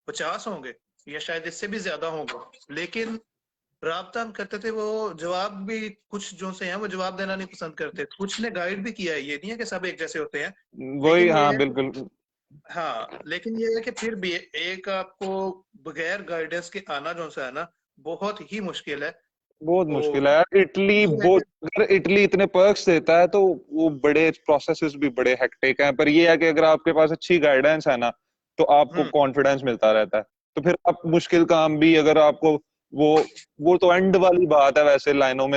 50 होंगे या शायद इससे भी ज्यादा होंगे, लेकिन राब्ता हम करते थे, वो जवाब भी कुछ जो से हैं वो जवाब देना नहीं पसंद करते। कुछ ने गाइड भी किया है, ये नहीं है कि सब एक जैसे होते हैं। वही, लेकिन ये हाँ है कि, बिल्कुल। हाँ, लेकिन ये है कि फिर भी एक आपको बगैर गाइडेंस के आना जो सा है ना, बहुत ही मुश्किल है। बहुत तो मुश्किल है यार। इटली ये है कि बहुत, अगर इटली इतने पर्क्स देता है तो वो बड़े प्रोसेसेस भी बड़े हेक्टिक हैं, पर ये है कि अगर आपके पास अच्छी गाइडेंस है ना, तो आपको हम्म कॉन्फिडेंस मिलता रहता है। तो फिर आप मुश्किल काम भी, अगर आपको वो वो तो एंड वाली बात है, वैसे लाइनों में